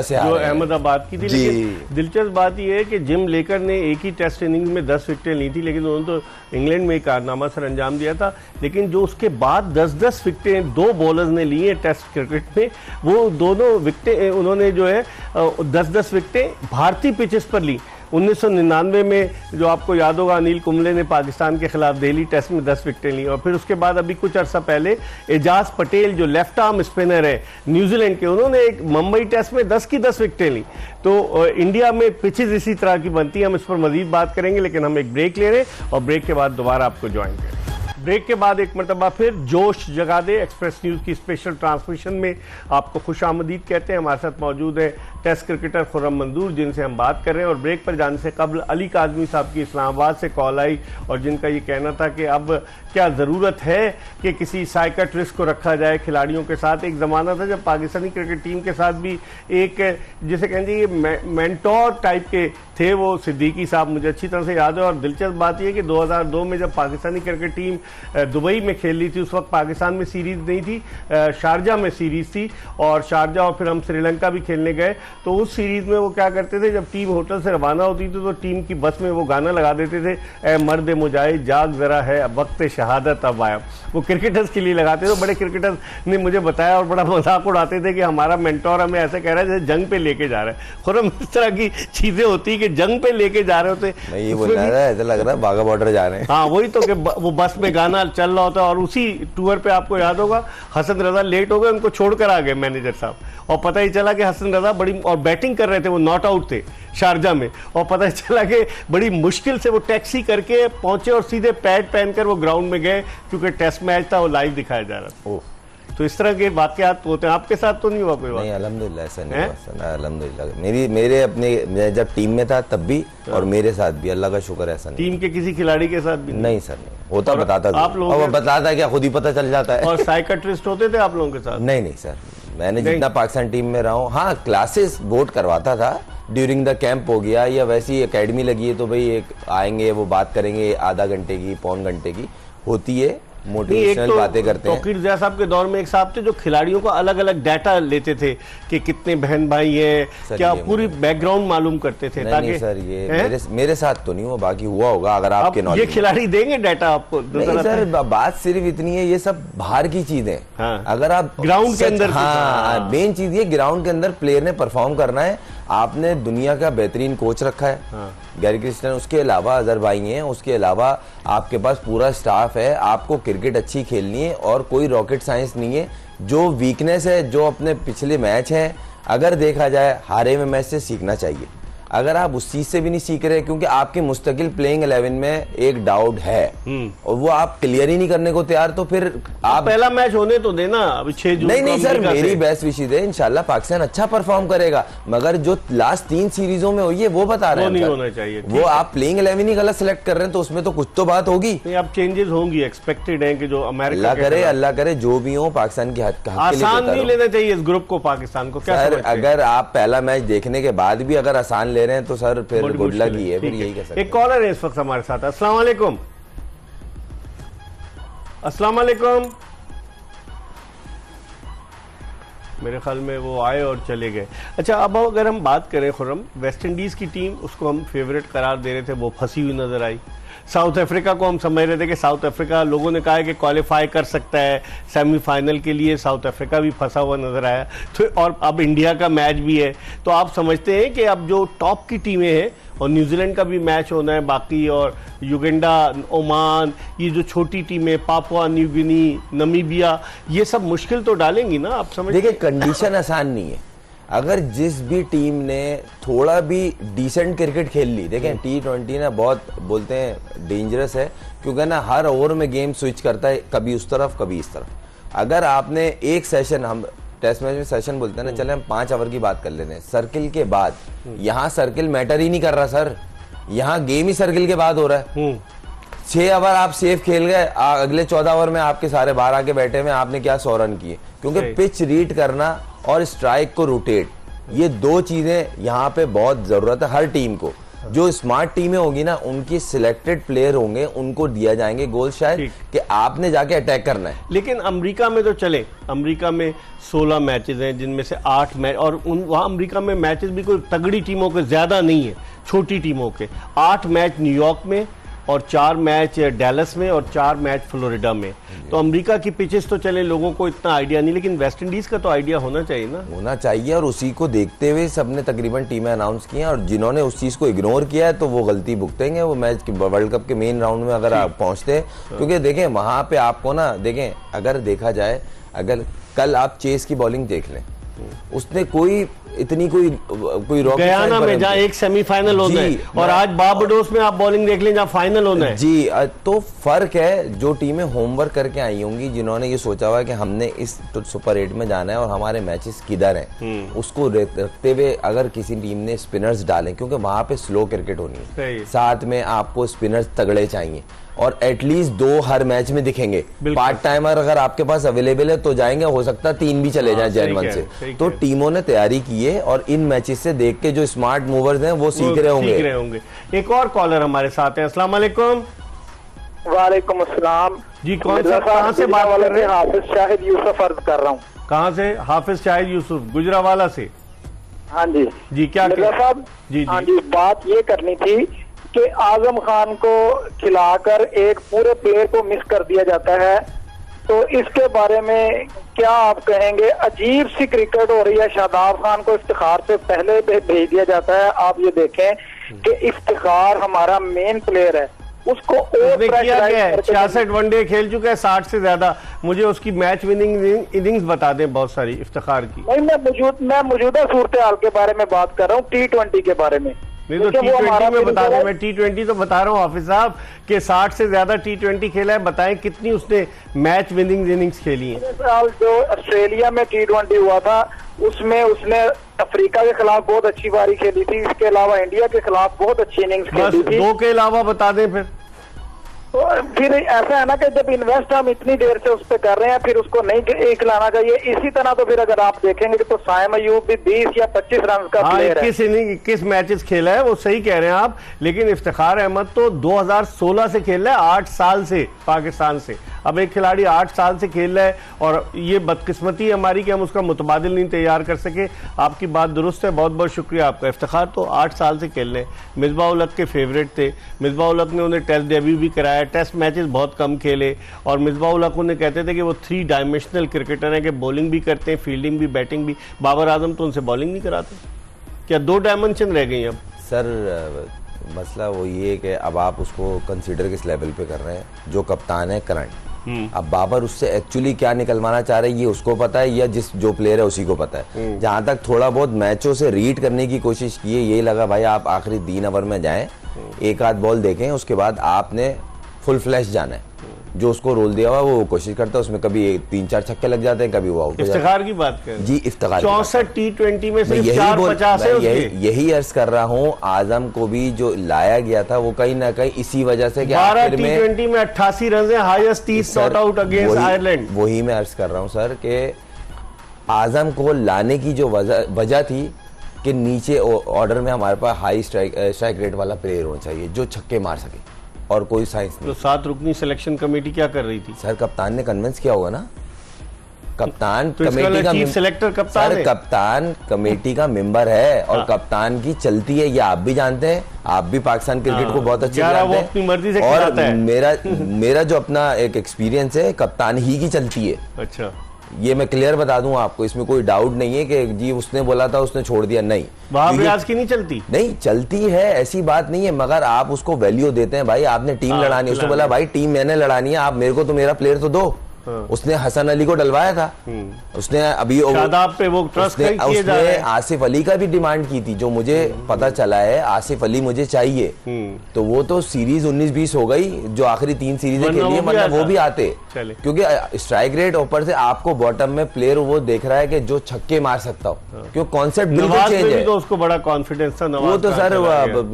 से जो अहमदाबाद की थी। लेकिन दिलचस्प बात यह है कि जिम लेकर ने एक ही टेस्ट इनिंग्स में 10 विकेटें ली थी, लेकिन उन्होंने तो इंग्लैंड में एक कारनामा सर अंजाम दिया था। लेकिन जो उसके बाद 10-10 विकेटें दो बॉलर्स ने ली हैं टेस्ट क्रिकेट में, वो दोनों विकेटें उन्होंने जो है 10-10 विकेटें भारतीय पिचेस पर ली। 1999 में जो आपको याद होगा, अनिल कुंबले ने पाकिस्तान के खिलाफ दिल्ली टेस्ट में 10 विकेटें ली, और फिर उसके बाद अभी कुछ अर्सा पहले एजाज पटेल जो लेफ्ट आर्म स्पिनर है न्यूजीलैंड के, उन्होंने एक मुंबई टेस्ट में 10 की 10 विकेटें ली। तो इंडिया में पिचेज इसी तरह की बनती है, हम इस पर मजीद बात करेंगे, लेकिन हम एक ब्रेक ले रहे हैं और ब्रेक के बाद दोबारा आपको ज्वाइन करें। ब्रेक के बाद एक मरतबा फिर जोश जगा दे एक्सप्रेस न्यूज़ की स्पेशल ट्रांसमिशन में आपको खुश आमदीद कहते हैं। हमारे साथ मौजूद है टेस्ट क्रिकेटर खुर्रम मंजूर, जिनसे हम बात कर रहे हैं। और ब्रेक पर जाने से कबल अली काज़मी साहब की इस्लामाबाद से कॉल आई और जिनका ये कहना था कि अब क्या ज़रूरत है कि किसी साइकियाट्रिस्ट को रखा जाए खिलाड़ियों के साथ। एक ज़माना था जब पाकिस्तानी क्रिकेट टीम के साथ भी एक जिसे कहेंगे मेंटोर टाइप के थे वो सिद्दीकी साहब, मुझे अच्छी तरह से याद है। और दिलचस्प बात यह कि 2002 में जब पाकिस्तानी क्रिकेट टीम दुबई में खेल रही थी, उस वक्त पाकिस्तान में सीरीज नहीं थी, शारजा में सीरीज थी और शारजा और फिर हम श्रीलंका भी खेलने गए। तो उस सीरीज में वो क्या करते थे, जब टीम होटल से रवाना होती थी तो टीम की बस में वो गाना लगा देते थे, ए मर्द मुजाहिद जाग जरा है वक्त शहादत अब आया। वो क्रिकेटर्स के लिए लगाते थे। बड़े क्रिकेटर्स ने मुझे बताया और बड़ा मजाक उड़ाते थे कि हमारा मेंटोर हमें ऐसे कह रहा है जैसे जंग पे लेके जा रहा है। खुर्रम, इस तरह की चीजें होती कि जंग पे लेके जा रहे होते, ये बोल रहा है ऐसा लग रहा है बाघा बॉर्डर जा रहे हैं। हाँ वही तो कि वो बस में गाना चल रहा होता है और उसी टूर पे आपको याद होगा हसन रजा लेट हो गए, उनको छोड़कर आ गए मैनेजर साहब और पता ही चला कि हसन रजा बड़ी और बैटिंग कर रहे थे, वो नॉट आउट थे शारजा में और पता ही चला कि बड़ी मुश्किल से वो टैक्सी करके पहुंचे और सीधे पैड पहनकर वो ग्राउंड में गए क्योंकि टेस्ट मैच था, वो लाइव दिखाया जा रहा था। तो इस तरह के वाकयात होते हैं। आपके साथ तो नहीं हुआ कोई बात? नहीं अल्हम्दुलिल्लाह ऐसा नहीं हुआ, अल्हम्दुलिल्लाह। मेरे अपने मैं जब टीम में था तब भी और मेरे साथ भी अल्लाह का शुक्र ऐसा नहीं। टीम के किसी खिलाड़ी के साथ भी नहीं सर, नहीं होता, बताता आप लोग वो बताता क्या खुद ही पता चल जाता है। और साइकियाट्रिस्ट होते थे आप लोगों के साथ? नहीं सर, मैंने जितना पाकिस्तान टीम में रहा हूँ, हाँ क्लासेस वोट करवाता था ड्यूरिंग द कैंप हो गया या वैसी एकेडमी लगी है तो भाई एक आएंगे वो बात करेंगे आधा घंटे की पौन घंटे की होती है, मोटिवेशनल बातें करते हैं। तौकीर ज़िया साहब के दौर में एक साहब थे जो खिलाड़ियों को अलग अलग डाटा लेते थे कि कितने बहन भाई हैं, क्या पूरी बैकग्राउंड मालूम करते थे। ताकि नहीं सर ये मेरे साथ तो नहीं हुआ, बाकी हुआ होगा अगर आपके नॉलेज। ये खिलाड़ी देंगे डाटा आपको? नहीं सर, बात सिर्फ इतनी है, ये सब बाहर की चीजें। हाँ। अगर आप ग्राउंड के अंदर, हाँ मेन चीज ये ग्राउंड के अंदर प्लेयर ने परफॉर्म करना है। आपने दुनिया का बेहतरीन कोच रखा है, हाँ। गैरी क्रिस्टन, उसके अलावा अजहर भाई हैं, उसके अलावा आपके पास पूरा स्टाफ है। आपको क्रिकेट अच्छी खेलनी है और कोई रॉकेट साइंस नहीं है। जो वीकनेस है, जो अपने पिछले मैच है, अगर देखा जाए हारे हुए मैच से सीखना चाहिए। अगर आप उस चीज से भी नहीं सीख रहे क्योंकि आपके मुस्तकिल प्लेइंग 11 में एक डाउट है और वो आप क्लियर ही नहीं करने को तैयार, तो फिर आप पहला मैच होने तो देना अभी 6 जून। नहीं सर, मेरी बेस्ट विशेष है, इंशाल्लाह पाकिस्तान अच्छा परफॉर्म करेगा, मगर जो लास्ट 3 सीरीजों में हुई है वो बता रहे हैं, नहीं होना चाहिए। वो आप प्लेइंग 11 ही गलत सेलेक्ट कर रहे हैं तो उसमें तो कुछ तो बात होगी। अब चेंजेस होंगी, एक्सपेक्टेड है कि जो अमेरिका अल्लाह करे जो भी हो पाकिस्तान की हक आसान नहीं लेना चाहिए इस ग्रुप को पाकिस्तान को। क्या सर अगर आप पहला मैच देखने के बाद भी अगर आसान ले रहे हैं तो सर फिर गुड लक ही है, फिर यही कह सकते हैं। एक कॉलर है इस वक्त हमारे साथ। अस्सलाम वालेकुम। अस्सलाम वालेकुम। मेरे ख्याल में वो आए और चले गए। अच्छा, अब अगर हम बात करें खुर्रम, वेस्ट इंडीज की टीम, उसको हम फेवरेट करार दे रहे थे, वो फंसी हुई नजर आई। साउथ अफ्रीका को हम समझ रहे थे कि साउथ अफ्रीका, लोगों ने कहा है कि क्वालिफाई कर सकता है सेमीफाइनल के लिए, साउथ अफ्रीका भी फंसा हुआ नजर आया। तो और अब इंडिया का मैच भी है, तो आप समझते हैं कि अब जो टॉप की टीमें हैं और न्यूजीलैंड का भी मैच होना है बाकी, और युगांडा, ओमान, ये जो छोटी टीमें, पापुआ न्यू गिनी, नमीबिया, ये सब मुश्किल तो डालेंगी ना, आप समझ। देखिए कंडीशन आसान नहीं है। अगर जिस भी टीम ने थोड़ा भी डिसेंट क्रिकेट खेल ली, देखें T20 ना बहुत बोलते हैं डेंजरस है क्योंकि ना हर ओवर में गेम स्विच करता है, कभी उस तरफ कभी इस तरफ। अगर आपने एक सेशन, हम टेस्ट मैच में सेशन बोलते हैं ना, चले हम 5 ओवर की बात कर लेते हैं, सर्किल के बाद, यहाँ सर्किल मैटर ही नहीं कर रहा सर, यहाँ गेम ही सर्किल के बाद हो रहा है। 6 ओवर आप सेफ खेल गए, अगले 14 ओवर में आपके सारे बाहर आके बैठे हुए, आपने क्या 100 रन किए, क्योंकि पिच रीड करना और स्ट्राइक को रोटेट, ये 2 चीजें यहाँ पे बहुत जरूरत है हर टीम को। जो स्मार्ट टीमें होगी ना, उनकी सिलेक्टेड प्लेयर होंगे, उनको दिया जाएंगे गोल शायद कि आपने जाके अटैक करना है। लेकिन अमेरिका में तो चले, अमेरिका में 16 मैचेस हैं जिनमें से 8 मैच, और वहाँ अमेरिका में मैचेस भी कोई तगड़ी टीमों के ज्यादा नहीं है, छोटी टीमों के। 8 मैच न्यूयॉर्क में और 4 मैच डैलस में और 4 मैच फ्लोरिडा में। तो अमेरिका की पिचेस तो चले, लोगों को इतना आइडिया नहीं, लेकिन वेस्ट इंडीज का तो आइडिया होना चाहिए ना। होना चाहिए, और उसी को देखते हुए सबने तकरीबन टीमें अनाउंस की हैं, और जिन्होंने उस चीज को इग्नोर किया है तो वो गलती भुगतेंगे वो मैच वर्ल्ड कप के मेन राउंड में अगर आप पहुंचते हैं। क्योंकि देखें वहां पे आपको ना, देखें अगर देखा जाए, अगर कल आप चेस की बॉलिंग देख लें, उसने कोई गयाना में जहाँ एक सेमीफाइनल होना है और आज बारबाडोस में आप बॉलिंग देख लें जहाँ फाइनल होना है। जी, तो फर्क है, जो टीमें होमवर्क करके आई होंगी, जिन्होंने ये सोचा हुआ है कि हमने इस सुपर 8 में जाना है और हमारे मैचेस किधर हैं, उसको रखते हुए अगर किसी टीम ने स्पिनर्स डालें, क्योंकि वहां पे स्लो क्रिकेट होनी है, साथ में आपको स्पिनर्स तगड़े चाहिए और एटलीस्ट 2 हर मैच में दिखेंगे। पार्ट टाइमर अगर आपके पास अवेलेबल है तो जाएंगे, हो सकता है 3 भी चले जाएं जैन 1 से। तो टीमों ने तैयारी की है और इन मैचेस से देख के जो स्मार्ट मूवर्स हैं वो सीख रहे होंगे। एक और कॉलर हमारे साथ है। अस्सलाम वालेकुम। वालेकुम अस्सलाम जी, कौन सा, कहाँ से बात कर रहे हैं? हाफिज शाहिद यूसुफ अर्ज कर रहा हूँ। कहाँ से? हाफिज शाहिद यूसुफ, गुजरावाला से। हाँ जी जी, क्या साहब? जी हाँ जी, बात ये करनी थी कि आजम खान को खिलाकर एक पूरे प्लेयर को मिस कर दिया जाता है, तो इसके बारे में क्या आप कहेंगे? अजीब सी क्रिकेट हो रही है। शादाब खान को इफ्तिखार से पहले भेज दिया जाता है। आप ये देखें कि इफ्तिखार हमारा मेन प्लेयर है, उसको और किया गया है। 66 वनडे खेल चुका है, 60 से ज्यादा। मुझे उसकी मैच विनिंग इनिंग्स बता दें बहुत सारी इफ्तिखार की। नहीं, मैं मौजूदा सूरत हाल के बारे में बात कर रहा हूँ, T20 के बारे में। नहीं तो T20 में बता दें। मैं T20 तो बता रहा हूँ हाफिज साहब कि 60 से ज्यादा T20 खेला है। बताएं कितनी उसने मैच विनिंग इनिंग्स खेली है। साल जो ऑस्ट्रेलिया में T20 हुआ था उसमें उसने अफ्रीका के खिलाफ बहुत अच्छी पारी खेली थी। इसके अलावा इंडिया के खिलाफ बहुत अच्छी इनिंग्स खेली थी। 2 के अलावा बता दें फिर। तो फिर ऐसा है ना कि जब इन्वेस्ट हम इतनी देर से उस पर कर रहे हैं फिर उसको नहीं खिलाना चाहिए। इसी तरह तो फिर अगर आप देखेंगे तो साइम अयूब भी 20 या 25 रन का प्लेयर है। 21 मैचेस खेला है, वो सही कह रहे हैं आप। लेकिन इफ्तिखार अहमद तो 2016 से खेल रहा है, 8 साल से पाकिस्तान से। अब एक खिलाड़ी 8 साल से खेल रहा है और ये बदकिस्मती हमारी कि हम उसका मुतबादिल नहीं तैयार कर सके। आपकी बात दुरुस्त है, बहुत बहुत शुक्रिया आपका। इफ्तिखार तो 8 साल से खेल रहे हैं। मिसबाह उल हक के फेवरेट थे। मिसबाह उल हक ने उन्हें टेस्ट डेब्यू भी कराया, टेस्ट मैचेस बहुत कम खेले और मिसबाह उल हक उन्हें कहते थे कि वो 3 डायमेंशनल क्रिकेटर हैं कि बॉलिंग भी करते हैं, फील्डिंग भी, बैटिंग भी। बाबर आजम तो उनसे बॉलिंग नहीं कराते। क्या 2 डायमेंशन रह गई अब? सर मसला वो ये है कि अब आप उसको कंसीडर किस लेवल पे कर रहे हैं। जो कप्तान है करंट, अब बाबर उससे एक्चुअली क्या निकलवाना चाह रहे हैं ये उसको पता है या जो प्लेयर है उसी को पता है। जहां तक थोड़ा बहुत मैचों से रीड करने की कोशिश की है, यही लगा भाई आप आखिरी 3 ओवर में जाएं, एक आध बॉल देखें, उसके बाद आपने फुल फ्लैश जाना है। जो उसको रोल दिया हुआ वो कोशिश करता है, उसमें कभी 3-4 छक्के लग जाते हैं, कभी वो आउट हो जाता है। इफ्तिखार की बात कर जी, इफ्तिखार 64 T20 में से 450 है उसके। यही अर्ज कर रहा हूँ, आजम को भी जो लाया गया था वो कहीं ना कहीं इसी वजह से कि 12 T20 में 88 रन है, highest 30 not out against Ireland. वही मैं अर्ज कर रहा हूँ सर कि आजम को लाने की जो वजह थी कि नीचे ऑर्डर में हमारे पास हाई स्ट्राइक रेट वाला प्लेयर होना चाहिए जो छक्के मार सके, और कोई साइंस नहीं। तो 7 रुकनी सिलेक्शन कमेटी क्या कर रही थी? सर कप्तान ने कन्विंस किया होगा ना। कप्तान तो कमेटी का चीफ सेलेक्टर कप्तान सर कप्तान कमेटी का मेंबर है और कप्तान की चलती है, ये आप भी जानते हैं। आप भी पाकिस्तान क्रिकेट को बहुत अच्छे जानते हैं। अपनी मर्जी से और मेरा जो अपना एक एक्सपीरियंस है, कप्तान ही की चलती है। अच्छा, ये मैं क्लियर बता दूं आपको, इसमें कोई डाउट नहीं है कि जी उसने बोला था उसने छोड़ दिया, नहीं। वहां भी आज की नहीं चलती, नहीं चलती है, ऐसी बात नहीं है, मगर आप उसको वैल्यू देते हैं। भाई आपने टीम लड़ानी है, उसने बोला भाई टीम मैंने लड़ानी है, आप मेरे को तो मेरा प्लेयर तो दो। उसने हसन अली को डलवाया था, उसने अभी शादाब पे वो ट्रस्ट उसने आसिफ अली का भी डिमांड की थी, जो मुझे पता चला है आसिफ अली मुझे चाहिए। तो वो तो सीरीज 19-20 हो गई जो आखिरी 3 सीरीजें खेली, मतलब वो भी आते, क्योंकि स्ट्राइक रेट ऊपर से आपको बॉटम में प्लेयर वो देख रहा है कि जो छक्के मार सकता हो, क्योंकि कॉन्सेप्ट बिल्कुल चेंज है। तो उसको बड़ा कॉन्फिडेंस था, वो तो सर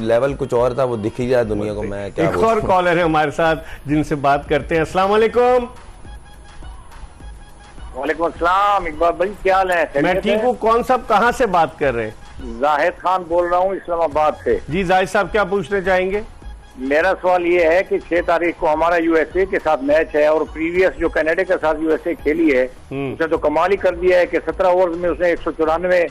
लेवल कुछ और था, वो दिख ही रहा दुनिया को। मैं क्या, एक और कॉलर है हमारे साथ जिनसे बात करते हैं। अस्सलाम वालेकुम। वालेकुम अस्सलाम, इकबाल भाई क्या हाल है? मैं ठीक हूँ। कौन साहब कहाँ से बात कर रहे हैं? जाहिद खान बोल रहा हूँ इस्लामाबाद से। जी जाहिद साहब, क्या पूछना चाहेंगे? मेरा सवाल ये है कि 6 तारीख को हमारा यूएसए के साथ मैच है और प्रीवियस जो कनाडा के साथ यूएसए खेली है उसने तो कमाल ही कर दिया है कि 17 ओवर में उसने 194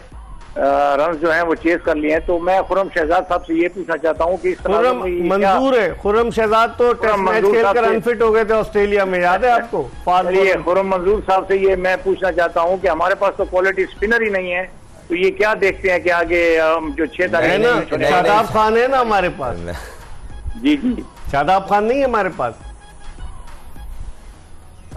रन जो हैं वो चेस कर लिए हैं। तो मैं खुर्रम शहजाद साहब से ये पूछना चाहता हूँ कि इस तरह मंजूर है। खुर्रम शहजाद तो टेस्ट मैच खेलकर अनफिट हो गए थे ऑस्ट्रेलिया में, याद है आपको? खुर्रम मंजूर साहब से ये मैं पूछना चाहता हूँ कि हमारे पास तो क्वालिटी स्पिनर ही नहीं है, तो ये क्या देखते हैं कि आगे जो 6 तारीख है ना, शादाब खान है ना हमारे पास। जी जी, शादाब खान नहीं है हमारे पास।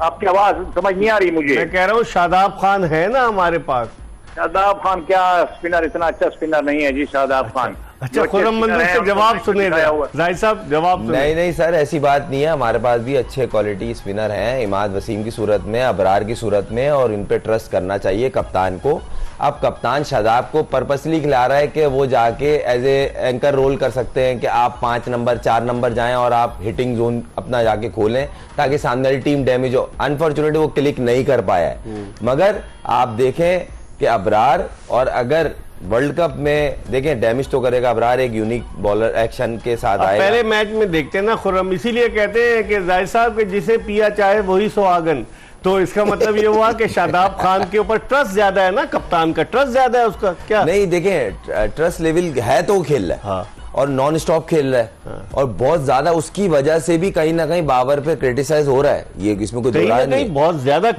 आपकी आवाज समझ नहीं आ रही मुझे। मैं कह रहा हूँ शादाब खान है ना हमारे पास। शादाब खान क्या स्पिनर, इतना अच्छा स्पिनर नहीं है जी शादाब खान। अच्छा, खुर्रम मंजूर से जवाब सुने जाहिद साहब, जवाब सुने। नहीं सर, ऐसी बात नहीं है, हमारे पास भी अच्छे क्वालिटी स्पिनर हैं, इमाद वसीम की सूरत में, अबरार की सूरत में, और इन पे ट्रस्ट करना चाहिए कप्तान को। अब कप्तान शादाब को पर्पसली खिला रहा है कि वो जाके एज ए एंकर रोल कर सकते हैं कि आप 5 नंबर 4 नंबर जाएं और आप हिटिंग जोन अपना जाके खोलें ताकि सामने वाली टीम डैमेज हो। अनफॉर्चुनेटली वो क्लिक नहीं कर पाया है, मगर आप देखें कि अबरार, और अगर वर्ल्ड कप में देखें डैमेज तो करेगा अबरार, एक यूनिक बॉलर एक्शन के साथ आएगा। पहले मैच में देखते हैं ना खुर्रम, इसीलिए कहते हैं कि जाहिद साहब के जिसे पिया चाहे वही सुहागन, तो इसका मतलब ये हुआ कि शादाब खान के ऊपर ट्रस्ट ज्यादा है ना, कप्तान का ट्रस्ट ज्यादा है उसका। क्या नहीं, देखें ट्रस्ट लेवल है तो वो खेल रहा है। हाँ। और नॉन स्टॉप खेल रहा है। हाँ। और बहुत ज्यादा उसकी वजह से भी कहीं ना कहीं बाबर पे क्रिटिसाइज हो रहा है, ये इसमें कोई दो राय नहीं, बहुत ज्यादा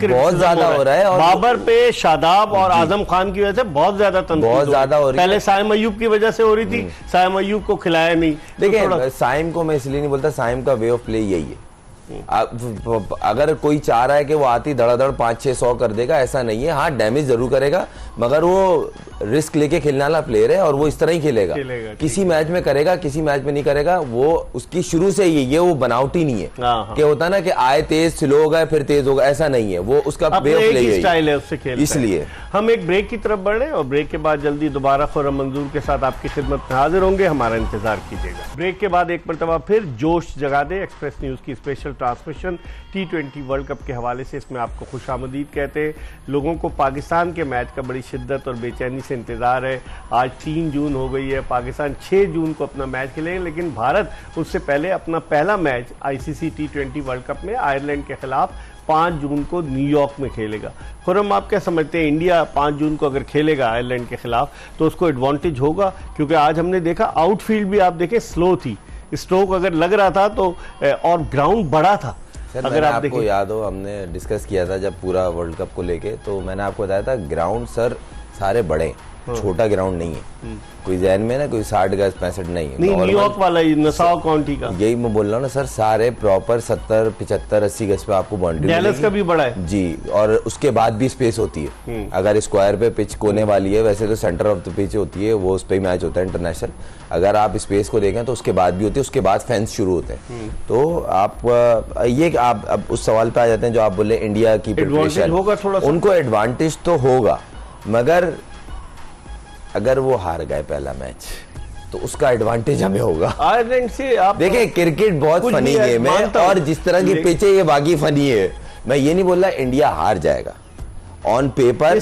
हो रहा है। और बाबर पे शादाब और आजम खान की वजह से बहुत ज्यादा हो रही है। पहले साइम अय्यूब की वजह से हो रही थी, साइम अय्यूब को खिलाया नहीं। देखिए साइम को मैं इसलिए नहीं बोलता, साइम का वे ऑफ प्ले यही है। अगर कोई चाह रहा है कि वो आती धड़ाधड़ 500-600 कर देगा, ऐसा नहीं है। हाँ, डैमेज जरूर करेगा, मगर वो रिस्क लेके खेलने वाला प्लेयर है और वो इस तरह ही खेलेगा। किसी मैच में करेगा, किसी मैच में नहीं करेगा। वो उसकी शुरू से ही ये वो बनावटी नहीं है कि होता ना कि आए तेज स्लो हो गए फिर तेज होगा, ऐसा नहीं है। वो उसका स्टाइल है, उससे खेलता है। इसलिए हम एक ब्रेक की तरफ बढ़े और ब्रेक के बाद जल्दी दोबारा खुर्रम मंजूर के साथ आपकी खिदमत में हाजिर होंगे, हमारा इंतजार कीजिएगा। ब्रेक के बाद एक मरतबा फिर जोश जगा दे एक्सप्रेस न्यूज की special transmission T20 world cup के हवाले से, इसमें आपको खुशामदीद कहते हैं। लोगों को पाकिस्तान के मैच का बड़ी शिद्दत और बेचैनी से इंतजार है। आज 3 जून हो गई है, पाकिस्तान 6 जून को अपना मैच खेलेगा, लेकिन भारत उससे पहले अपना पहला match ICC T20 world cup में आयरलैंड के खिलाफ 5 जून को न्यूयॉर्क में खेलेगा। खुर्रम, आप क्या समझते हैं, इंडिया 5 जून को अगर खेलेगा आयरलैंड के खिलाफ तो उसको एडवांटेज होगा? क्योंकि आज हमने देखा आउटफील्ड भी आप देखें स्लो थी, स्ट्रोक अगर लग रहा था तो, और ग्राउंड बड़ा था। अगर आपको याद हो, हमने डिस्कस किया था जब पूरा वर्ल्ड कप को लेके, तो मैंने आपको बताया था ग्राउंड सर सारे बड़े, छोटा ग्राउंड नहीं है। कोई जहन में ना कोई 60 गज 65 नहीं है, न्यूयॉर्क वाला नसाओ काउंटी का, यही मैं बोल रहा हूँ ना सर, सारे प्रॉपर 70 75 80 गज पे आपको बाउंड्री डैलस का भी बड़ा है जी। और उसके बाद भी स्पेस होती है, अगर स्क्वायर पे पिच कोने वाली है, वैसे तो सेंटर ऑफ द पिच होती है, वो उस पर मैच होता है इंटरनेशनल। अगर आप स्पेस को देखें तो उसके बाद भी होती है, उसके बाद फेंस शुरू होते हैं। तो आप ये आप अब उस सवाल पे आ जाते हैं जो आप बोले इंडिया की प्रिपरेशन होगा, थोड़ा उनको एडवांटेज तो होगा, मगर अगर वो हार गए पहला मैच तो उसका एडवांटेज हमें होगा। आयरलैंड से आप देखिए, क्रिकेट बहुत फनी गेम है और जिस तरह की पिच है ये बाकी फनी है। मैं ये नहीं बोल रहा इंडिया हार जाएगा, ऑन पेपर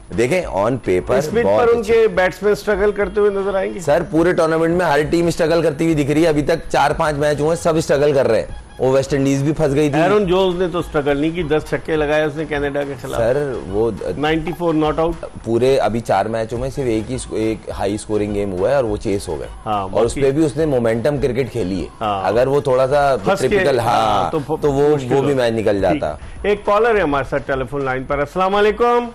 देखें, ऑन पेपर पर उनके बैट्समैन स्ट्रगल करते हुए नजर आएंगे। सर पूरे टूर्नामेंट में हर टीम स्ट्रगल करती हुई दिख रही है। अभी तक 4-5 मैच हुए, सब स्ट्रगल कर रहे हैं। वो वेस्ट इंडीज भी फंस गई थी। एरन जोन्स ने तो स्ट्रगल नहीं की, 10 छक्के लगाए उसने कनाडा के खिलाफ। सर वो 94 नॉट आउट। पूरे अभी 4 मैचों में सिर्फ एक हाई स्कोरिंग गेम हुआ है और वो चेस हो गए। हाँ, और उस पे भी उसने मोमेंटम क्रिकेट खेली है। हाँ, अगर वो थोड़ा सा टिपिकल तो वो भी मैच निकल जाता। एक कॉलर है हमारे साथ टेलीफोन लाइन पर। अस्सलाम वालेकुम।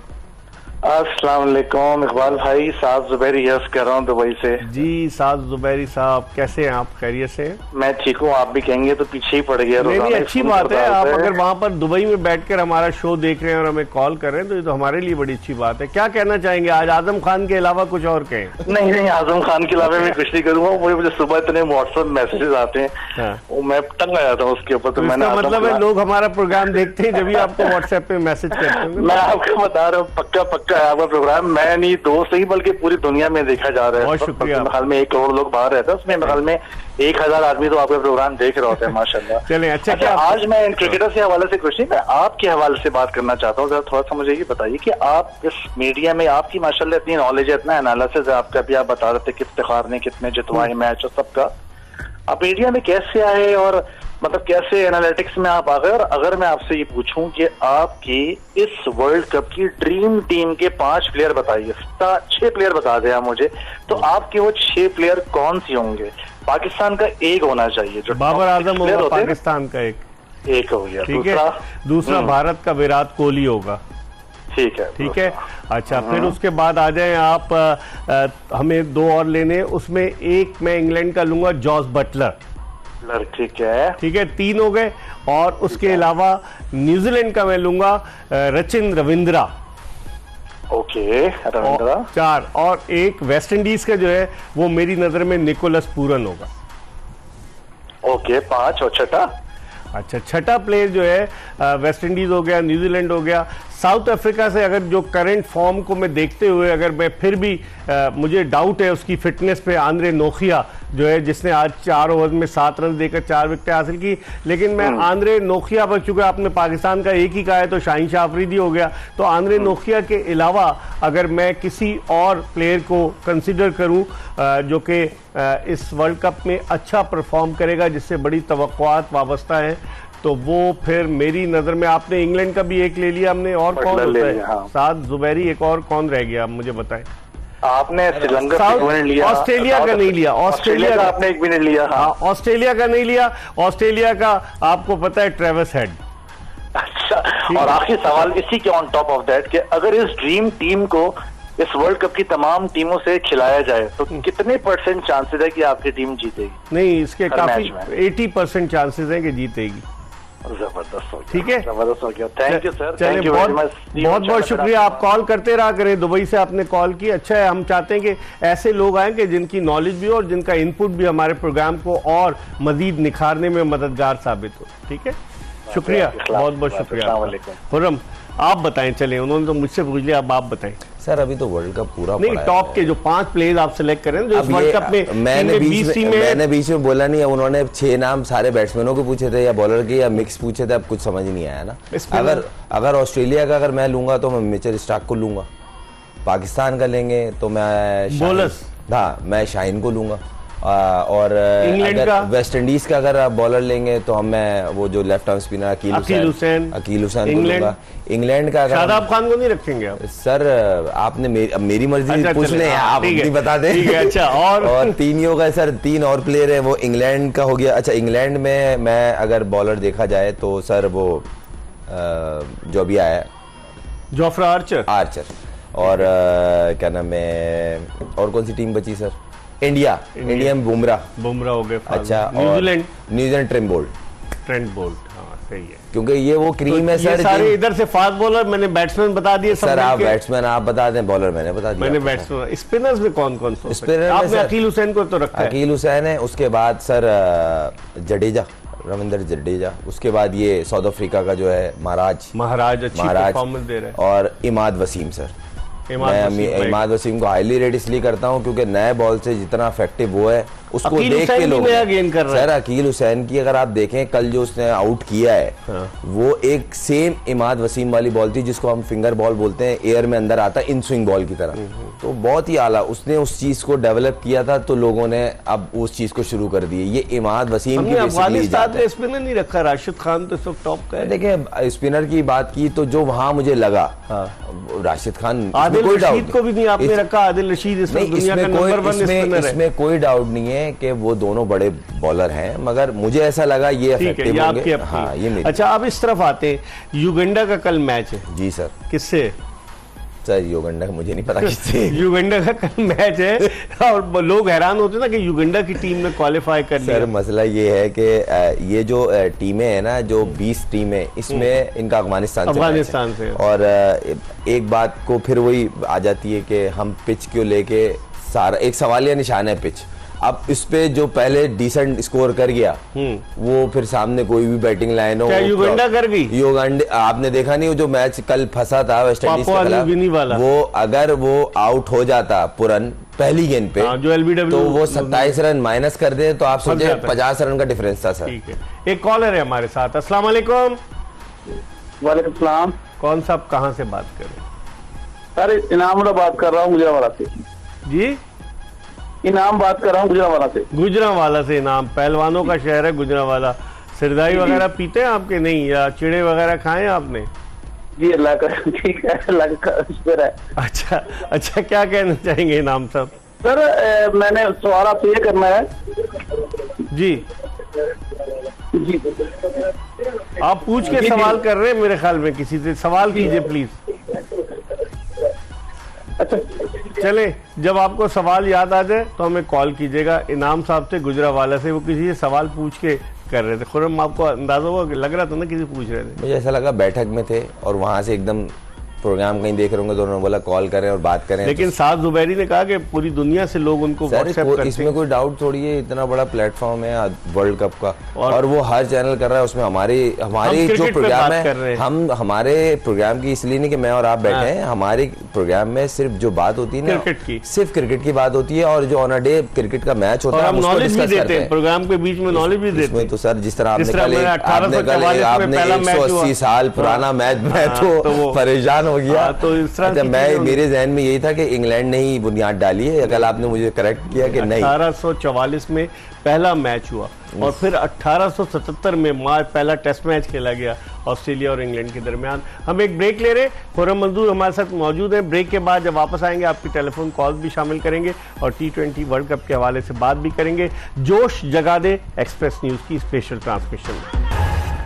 अस्सलाम वालेकुम इकबाल भाई, साद जुबैरी यस कर रहा हूँ दुबई से। जी साद जुबैरी साहब, कैसे हैं आप? खैरियत से? मैं ठीक हूँ, आप भी कहेंगे तो पीछे ही पड़ गया। नहीं, अच्छी बात है। आप अगर वहाँ पर दुबई में बैठकर हमारा शो देख रहे हैं और हमें कॉल कर रहे हैं तो ये तो हमारे लिए बड़ी अच्छी बात है। क्या कहना चाहेंगे आज? आजम खान के अलावा कुछ और कहें? नहीं, आजम खान के अलावा मैं कुछ नहीं करूँगा। वो मुझे सुबह इतने व्हाट्सएप मैसेजेस आते हैं, वो मैं तंग आ जाता हूँ उसके ऊपर। तो मैंने मतलब है लोग हमारा प्रोग्राम देखते हैं जब भी आपको व्हाट्सएप पे मैसेज करते हैं। मैं आपको बता रहा हूँ, पक्का है आपका प्रोग्राम। मैं नहीं, दोस्त नहीं बल्कि पूरी दुनिया में देखा जा रहा है। बहुत शुक्रिया। हाल में 1 करोड़ लोग बाहर रहते हैं, उसमें हाल में 1000 आदमी तो आपका प्रोग्राम देख रहे होते हैं माशाल्लाह। चलिए, अच्छा आज मैं क्रिकेटर से हवाले से कुछ नहीं, मैं आपके हवाले से बात करना चाहता हूँ। जरा थोड़ा सा मुझे ये बताइए कि आप इस मीडिया में, आपकी माशाल्लाह इतनी नॉलेज है, इतना एनालिसिस है आपका, भी आप बता रहे थे कि इफ्तिखार ने कितने जितवाए मैच और सबका, आप मीडिया में कैसे आए और मतलब कैसे एनालिटिक्स में आप आ गए? और अगर मैं आपसे ये पूछूं कि आपकी इस वर्ल्ड कप की ड्रीम टीम के 5 प्लेयर बताइए, 6 प्लेयर बता दें आप मुझे, तो आपके वो 6 प्लेयर कौन सी होंगे? पाकिस्तान का एक होना चाहिए, जो बाबर आजम होगा, पाकिस्तान का एक हो गया। ठीक है, दूसरा भारत का विराट कोहली होगा। ठीक है। अच्छा, फिर उसके बाद आ जाए आप, हमें 2 और लेने, उसमें एक मैं इंग्लैंड का लूंगा, जॉस बटलर। ठीक है, 3 हो गए। और उसके अलावा न्यूजीलैंड का मैं लूंगा रचिन रविंद्रा। ओके, रविंद्रा। 4 और एक वेस्ट इंडीज का जो है वो मेरी नजर में निकोलस पूरन होगा। ओके, 5 और छठा। अच्छा, छठा प्लेयर जो है वेस्ट इंडीज हो गया, न्यूजीलैंड हो गया। साउथ अफ्रीका से अगर जो करंट फॉर्म को मैं देखते हुए अगर मैं फिर भी मुझे डाउट है उसकी फिटनेस पे, आंद्रे नोखिया जो है जिसने आज 4 ओवर में 7 रन देकर 4 विकेटें हासिल की, लेकिन मैं आंद्रे नोखिया पर, चूंकि आपने पाकिस्तान का एक ही कहा है तो शाहीन शाह अफरीदी हो गया, तो आंद्रे नोखिया के अलावा अगर मैं किसी और प्लेयर को कंसिडर करूं जो कि इस वर्ल्ड कप में अच्छा परफॉर्म करेगा, जिससे बड़ी तवक्कुआत वाबस्ता है, तो वो फिर मेरी नजर में, आपने इंग्लैंड का भी एक ले लिया हमने, और कौन होता है? हाँ। साथ जुबैरी, एक और कौन रह गया आप मुझे बताएं? आपने श्रीलंका का नहीं लिया, ऑस्ट्रेलिया का नहीं लिया, ऑस्ट्रेलिया का आपने एक भी नहीं लिया। हाँ, ऑस्ट्रेलिया का नहीं लिया। ऑस्ट्रेलिया का आपको पता है ट्रेविस हेड। अच्छा, और आखिरी सवाल इसी के ऑन टॉप ऑफ दैट कि अगर इस ड्रीम टीम को इस वर्ल्ड कप की तमाम टीमों से खिलाया जाए तो कितने % चांसेस है कि आपकी टीम जीतेगी? नहीं, इसके काफी 80% चांसेस हैं कि जीतेगी। जबरदस्त हो गया, ठीक है, जबरदस्त हो गया। थैंक यू सर, चलिए, बहुत बहुत शुक्रिया। आप कॉल करते रहा करें, दुबई से आपने कॉल की, अच्छा है। हम चाहते हैं कि ऐसे लोग आए कि जिनकी नॉलेज भी हो और जिनका इनपुट भी हमारे प्रोग्राम को और मजीद निखारने में मददगार साबित हो। ठीक है, शुक्रिया, बहुत बहुत शुक्रिया। खुर्रम, आप बताएं। चले, उन्होंने तो मुझसे पूछ लिया, अब आप बताएं। सर अभी तो वर्ल्ड कप पूरा नहीं, टॉप के जो 5 प्लेयर्स आप सिलेक्ट करें जो इस वर्ल्ड कप में, मैंने बीच में बोला नहीं, उन्होंने 6 नाम सारे बैट्समैनों के पूछे थे या बॉलर के या मिक्स पूछे थे, अब कुछ समझ नहीं आया ना। अगर ऑस्ट्रेलिया का अगर मैं लूंगा तो मैं मिचेल स्टार्क को लूंगा, पाकिस्तान का लेंगे तो मैं बोलर्स, हाँ मैं शाहीन को लूंगा, और इंग्लैंड का, वेस्ट इंडीज का अगर आप बॉलर लेंगे तो मैं वो जो left arm spinner Akeal Hosein को लूंगा। इंग्लैंड का अगर शादाब खान को नहीं रखेंगे आप? सर आपने मेरी मर्जी पूछ लें, आप अपनी बता दें। अच्छा, और 3 का सर 3 और प्लेयर है, वो इंग्लैंड का हो गया। अच्छा, इंग्लैंड में मैं अगर बॉलर देखा जाए तो सर वो जो अभी आया जोफ्रा आर्चर, और क्या नाम है, और कौन सी टीम बची सर? इंडिया में बुमराह हो गए। अच्छा, न्यूजीलैंड ट्रेंट बोल्ट, हाँ सही है, क्योंकि ये वो क्रीम है सर। सारे इधर से फास्ट बॉलर, मैंने बैट्समैन बता दिए सर। आप बैट्समैन आप बता दें, बॉलर मैंने बता दिया। मैंने बैट्समैन। स्पिनर्स में कौन कौन सा? स्पिनर आपने अकील हुसैन को तो रखा है। अकील हुसैन है, उसके बाद सर जडेजा, रविंद्र जडेजा, उसके बाद ये साउथ अफ्रीका का जो है महाराज अच्छी परफॉर्मेंस दे रहा है, और इमाद वसीम सर। मैं इमाद वसीम को हाईली रेट इसलिए करता हूं क्योंकि नए बॉल से जितना इफेक्टिव वो है उसको देख के लोग सर। अकील हुसैन की अगर आप देखें, कल जो उसने आउट किया है, हाँ। वो एक सेम इमाद वसीम वाली बॉल थी जिसको हम फिंगर बॉल बोलते हैं, एयर में अंदर आता है इन स्विंग बॉल की तरह। तो बहुत ही आला उसने उस चीज को डेवलप किया था, तो लोगों ने अब उस चीज को शुरू कर दी। ये इमाद वसीम की अफगानिस्तान में स्पिनर नहीं रखा, राशिद खान तो सब टॉप का है। देखिए स्पिनर की बात की तो जो वहां मुझे लगा, राशिद खान, आदिल रशीद को भी नहीं आपने रखा। आदिल रशीद इसमें कोई डाउट नहीं है कि वो दोनों बड़े बॉलर हैं, मगर मुझे ऐसा लगा ये इफेक्टिव होंगे। हाँ, ये मेरी। अच्छा, अब इस तरफ आते हैं, युगांडा का कल मैच है। जी सर। किससे सर? युगांडा का मुझे नहीं पता किससे। युगांडा का कल मैच है और लोग हैरान होते हैं ना कि युगांडा की टीम ने क्वालिफाई कर लिया। सर मसला ये है कि ये जो टीमें हैं ना, जो 20 टीमें, इसमें इनका अफगानिस्तान से, और एक बात को फिर वही आ जाती है कि हम पिच को लेके सारा एक सवालिया निशान है पिच। अब इस पे जो पहले डिसेंट स्कोर कर गया, वो फिर सामने कोई भी बैटिंग लाइन हो, युगांडा कर गई। युगांडा आपने देखा नहीं, वो जो मैच कल फंसा था वेस्ट इंडीज के खिलाफ, वो अगर वो आउट हो जाता पुरन पहली गेंद पे, जो LBW, तो वो 27 रन माइनस कर दे, तो आप सोचे 50 रन का डिफरेंस था सर। ठीक है, एक कॉलर है हमारे साथ। अस्सलाम वालेकुम। वालेकुम सलाम। कौन साहब, कहाँ से बात कर रहे हैं? सर इनाम बात कर रहा हूँ गुजरावाला से। जी, इनाम बात कर रहा हूँ गुजरावाला से। गुजरावाला से। इनाम पहलवानों का शहर है गुजरावाला। सिरदाई वगैरह पीते हैं आपके? नहीं, या चिड़े वगैरह खाए आपने? जी अल्लाह का ठीक है, अल्लाह का शुक्र है। अच्छा, क्या कहना चाहेंगे इनाम साहब? सर मैंने सवाल आपसे ये करना है। जी, आप पूछ के सवाल कर रहे हैं मेरे ख्याल में, किसी से सवाल कीजिए प्लीज। अच्छा चले, जब आपको सवाल याद आ जाए तो हमें कॉल कीजिएगा। इनाम साहब थे गुजरावाला से, वो किसी से सवाल पूछ के कर रहे थे। खुर्रम, आपको अंदाजा हुआ, लग रहा था ना किसी पूछ रहे थे? मुझे ऐसा लगा बैठक में थे और वहां से एकदम प्रोग्राम कहीं देख रहे होंगे तो उन्होंने बोला कॉल करें और बात करें। लेकिन साद जुबैरी ने कहा कि पूरी दुनिया से लोग उनको व्हाट्सएप करते हैं। इसमें कोई डाउट थोड़ी है, इतना बड़ा प्लेटफॉर्म है वर्ल्ड कप का और वो हर चैनल कर रहा है, उसमें हमारी जो प्रोग्राम है, हम हमारे प्रोग्राम की इसलिए नहीं कि मैं और आप बैठे हैं, हमारे प्रोग्राम में सिर्फ जो बात होती है ना सिर्फ क्रिकेट की बात होती है और जो ऑन अ डे क्रिकेट का मैच होता है हम उसको डिस्कस करते हैं। प्रोग्राम के बीच में नॉलेज भी देते हैं। तो सर जिस तरह आपने 180 साल पुराना मैच मैं तो परेशान हो गया। तो इस तरह मेरे जहन में यही था कि इंग्लैंड ने ही बुनियाद डाली है। कल आपने मुझे करेक्ट किया कि नहीं, 1844 में पहला मैच हुआ और फिर 1877 में पहला टेस्ट मैच खेला गया ऑस्ट्रेलिया और इंग्लैंड के दरमियान। हम एक ब्रेक ले रहे, खुर्रम मंजूर हमारे साथ मौजूद हैं। ब्रेक के बाद जब वापस आएंगे आपकी टेलीफोन कॉल भी शामिल करेंगे और T20 वर्ल्ड कप के हवाले से बात भी करेंगे। जोश जगा दे एक्सप्रेस न्यूज की स्पेशल ट्रांसमिशन में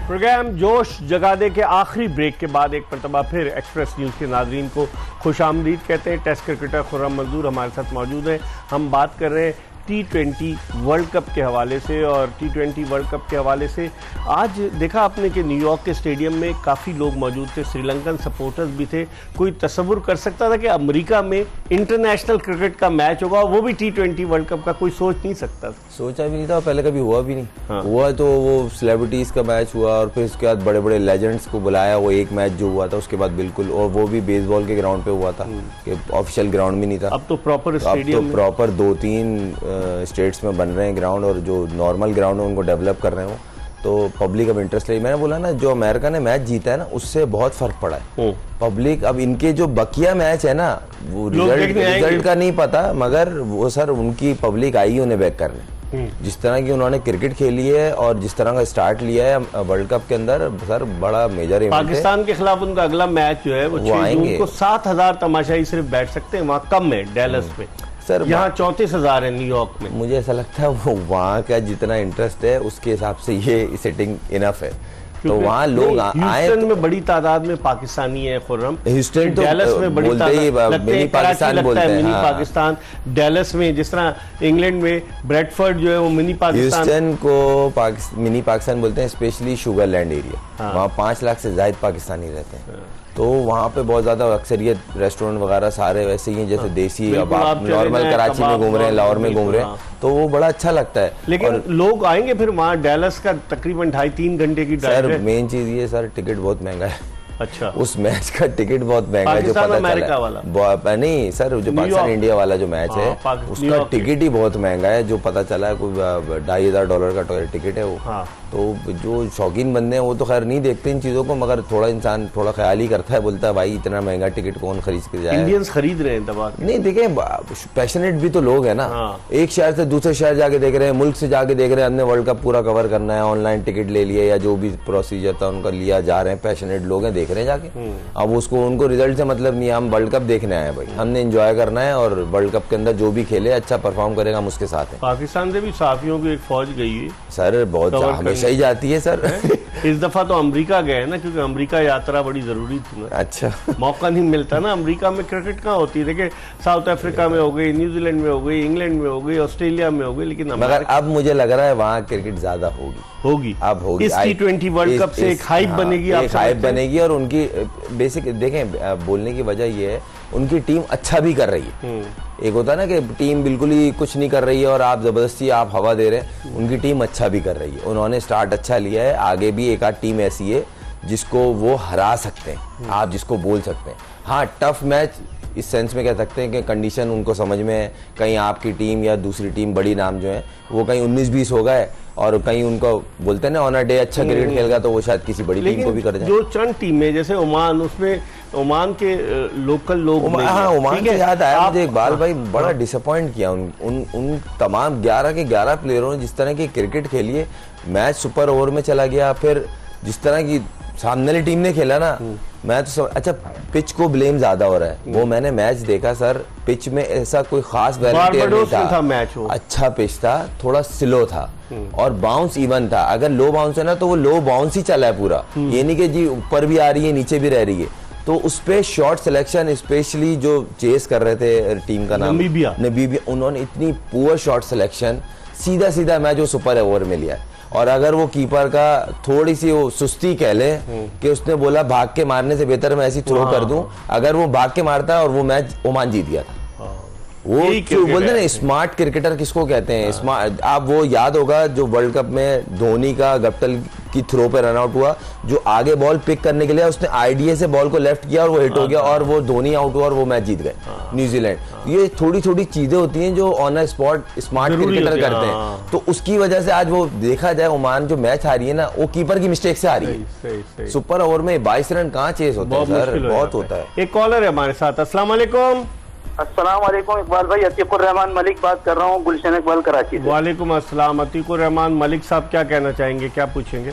प्रोग्राम जोश जगा दे के आखिरी ब्रेक के बाद एक मरतबा फिर एक्सप्रेस न्यूज के नाजरीन को खुशामदीद कहते हैं। टेस्ट क्रिकेटर खुर्रम मंजूर हमारे साथ मौजूद हैं। हम बात कर रहे हैं T20 वर्ल्ड कप के हवाले से और T20 वर्ल्ड कप के हवाले से आज देखा आपने कि न्यूयॉर्क के स्टेडियम में काफ़ी लोग मौजूद थे, श्रीलंकन सपोर्टर्स भी थे। कोई तसव्वुर कर सकता था कि अमेरिका में इंटरनेशनल क्रिकेट का मैच होगा, वो भी T20 वर्ल्ड कप का? कोई सोच नहीं सकता, सोचा भी नहीं था, पहले कभी हुआ भी नहीं। हुआ तो वो सेलिब्रिटीज का मैच हुआ और फिर उसके बाद बड़े बड़े लेजेंड्स को बुलाया, वो एक मैच जो हुआ था उसके बाद बिल्कुल, और वो भी बेसबॉल के ग्राउंड पे हुआ था, ऑफिशियल ग्राउंड में नहीं था। अब तो प्रॉपर स्टेडियम, अब तो प्रॉपर 2-3 स्टेट्स में बन रहे हैं ग्राउंड और जो नॉर्मल ग्राउंड है उनको डेवलप कर रहे हैं। तो पब्लिक अब इंटरेस्ट ले, मैंने बोला ना जो अमेरिका ने मैच जीता है ना उससे बहुत फर्क पड़ा है। पब्लिक अब इनके जो बकिया मैच है ना वो रिजल्ट का नहीं पता, मगर वो सर उनकी पब्लिक आई उन्हें बैक करने। जिस तरह की उन्होंने क्रिकेट खेली है और जिस तरह का स्टार्ट लिया है वर्ल्ड कप के अंदर, सर बड़ा मेजर इवेंट है। पाकिस्तान के खिलाफ उनका अगला मैच जो है वो 6 जून को 7000 तमाशाई सिर्फ बैठ सकते हैं, वहाँ कम है डैलस में। सर यहाँ 34,000 है न्यूयॉर्क में। मुझे ऐसा लगता है वो वहाँ का जितना इंटरेस्ट है उसके हिसाब से ये सिटिंग इनफ है, तो वहाँ लोग आए। ह्यूस्टन में बड़ी तादाद में पाकिस्तानी है खुर्रम, ह्यूस्टन तो डैलस में बड़ी तादाद, मिनी पाकिस्तान बोलते हैं, मिनी पाकिस्तान। डैलस में जिस तरह इंग्लैंड में ब्रेडफोर्ड जो है वो मिनी पाकिस्तान, ह्यूस्टन को मिनी पाकिस्तान बोलते हैं, स्पेशली शुगरलैंड एरिया। वहाँ 5 लाख से ज्यादा पाकिस्तानी रहते हैं, तो वहाँ पे बहुत ज्यादा अक्सरियत रेस्टोरेंट वगैरह सारे वैसे ही हैं जैसे देसी। अब आप नॉर्मल कराची में घूम रहे हैं, लाहौर में घूम रहे हैं, तो वो बड़ा अच्छा लगता है। लेकिन लोग आएंगे फिर वहाँ, डैलस का तकरीबन 2.5-3 घंटे की ड्राइव है। मेन चीज ये सर टिकट बहुत महंगा है। अच्छा, उस मैच का टिकट बहुत महंगा है जो पता चला वाला नहीं सर, जो पाकिस्तान इंडिया वाला जो मैच है उसका टिकट ही बहुत महंगा है, जो पता चला है कोई $2,500 का टिकट है वो। तो जो शौकीन बंदे हैं वो तो खैर नहीं देखते इन चीजों को, मगर थोड़ा इंसान थोड़ा ख्याल ही करता है, बोलता है भाई इतना महंगा टिकट कौन खरीद के जाए। इंडियंस खरीद रहे हैं दबा के। नहीं देखें, पैशनेट भी तो लोग है ना, एक शहर से दूसरे शहर जाके देख रहे हैं, मुल्क से जाके देख रहे हैं, हमने वर्ल्ड कप पूरा कवर करना है, ऑनलाइन टिकट ले लिया या जो भी प्रोसीजर था उनका लिया, जा रहे हैं, पैशनेट लोग हैं, देख रहे हैं जाके। अब उसको उनको रिजल्ट से मतलब नहीं, हम वर्ल्ड कप देखने आए भाई, हमने एंजॉय करना है और वर्ल्ड कप के अंदर जो भी खेले अच्छा परफॉर्म करेगा हम उसके साथ हैं। पाकिस्तान से भी साफियों की एक फौज गई है सर, बहुत हमेशा ही जाती है सर। इस दफा तो अमेरिका गए ना, क्योंकि अमेरिका यात्रा बड़ी जरूरी थी ना। अच्छा, मौका नहीं मिलता ना, अमेरिका में क्रिकेट कहाँ होती है। देखिए साउथ अफ्रीका में हो गई, न्यूजीलैंड में हो गई, इंग्लैंड में हो गई, ऑस्ट्रेलिया में हो गई, लेकिन मगर अब मुझे लग रहा है वहाँ क्रिकेट ज्यादा होगी अब होगी। इस T20 वर्ल्ड कप से एक हाइप बनेगी, एक हाइप बनेगी। और उनकी बेसिक देखें, बोलने की वजह ये है उनकी टीम अच्छा भी कर रही है। एक होता है ना कि टीम बिल्कुल ही कुछ नहीं कर रही है और आप जबरदस्ती आप हवा दे रहे हैं, उनकी टीम अच्छा भी कर रही है, उन्होंने स्टार्ट अच्छा लिया है। आगे भी एक आध टीम ऐसी है जिसको वो हरा सकते हैं, आप जिसको बोल सकते हैं। हाँ, टफ मैच इस सेंस में कह सकते हैं कि कंडीशन उनको समझ में है, कहीं आपकी टीम या दूसरी टीम बड़ी नाम जो है वो कहीं 19-20 हो गए और कहीं उनको बोलते हैं ना ऑन अ डे अच्छा क्रिकेट खेलेगा तो वो शायद किसी बड़ी टीम को भी कर जाए। जो चंद टीमें जैसे ओमान, उसमें ओमान के लोकल लोग, हाँ ओमान से याद आया मुझे इकबाल भाई, बड़ा डिसअपॉइंट किया उन तमाम 11 के 11 प्लेयरों ने जिस तरह की क्रिकेट खेली है। मैच सुपर ओवर में चला गया, फिर जिस तरह की सामने वाली टीम ने खेला ना, मैं तो अच्छा पिच को ब्लेम ज्यादा हो रहा है। वो मैंने मैच देखा सर, पिच में ऐसा कोई खास वेरिएशन नहीं था, मैच अच्छा पिच था, थोड़ा स्लो था और बाउंस इवन था। अगर लो बाउंस है ना तो वो लो बाउंस ही चला है पूरा, ये नहीं कि जी ऊपर भी आ रही है नीचे भी रह रही है। तो उस पे शॉट सिलेक्शन, स्पेशली जो चेस कर रहे थे टीम का नाम नमीबिया, उन्होंने इतनी पुअर शॉट सिलेक्शन, सीधा मैच वो सुपर ओवर में लिया। और अगर वो कीपर का थोड़ी सी वो सुस्ती कह ले कि उसने बोला भाग के मारने से बेहतर मैं ऐसी थ्रो कर दूं, अगर वो भाग के मारता है और वो मैच ओमान जीत गया था। वो बोलते ना स्मार्ट क्रिकेटर किसको कहते हैं, स्मार्ट। आप वो याद होगा जो वर्ल्ड कप में धोनी का गप्टल की थ्रो पे रन आउट हुआ, जो आगे बॉल पिक करने के लिए उसने आईडीए से बॉल को लेफ्ट किया और वो हिट हो गया और वो धोनी आउट हुआ और वो मैच जीत गए न्यूजीलैंड। ये थोड़ी थोड़ी चीजें होती हैं जो on a spot smart cricketer करते हैं, तो उसकी वजह से आज वो देखा जाए ओमान जो मैच हारी है ना, वो कीपर की मिस्टेक से हारी है। सुपर ओवर में 22 रन कहाँ चेस होते हैं सर, बहुत होता है। एक कॉलर है हमारे साथ। अस्सलाम वालेकुम। अस्सलाम वालेकुम इकबाल भाई, अतीकुर रहमान मलिक बात कर रहा हूँ, गुलशन इकबाल कराची से। वालेकुम अस्सलाम। अतीकुर रहमान मलिक साहब क्या कहना चाहेंगे, क्या पूछेंगे?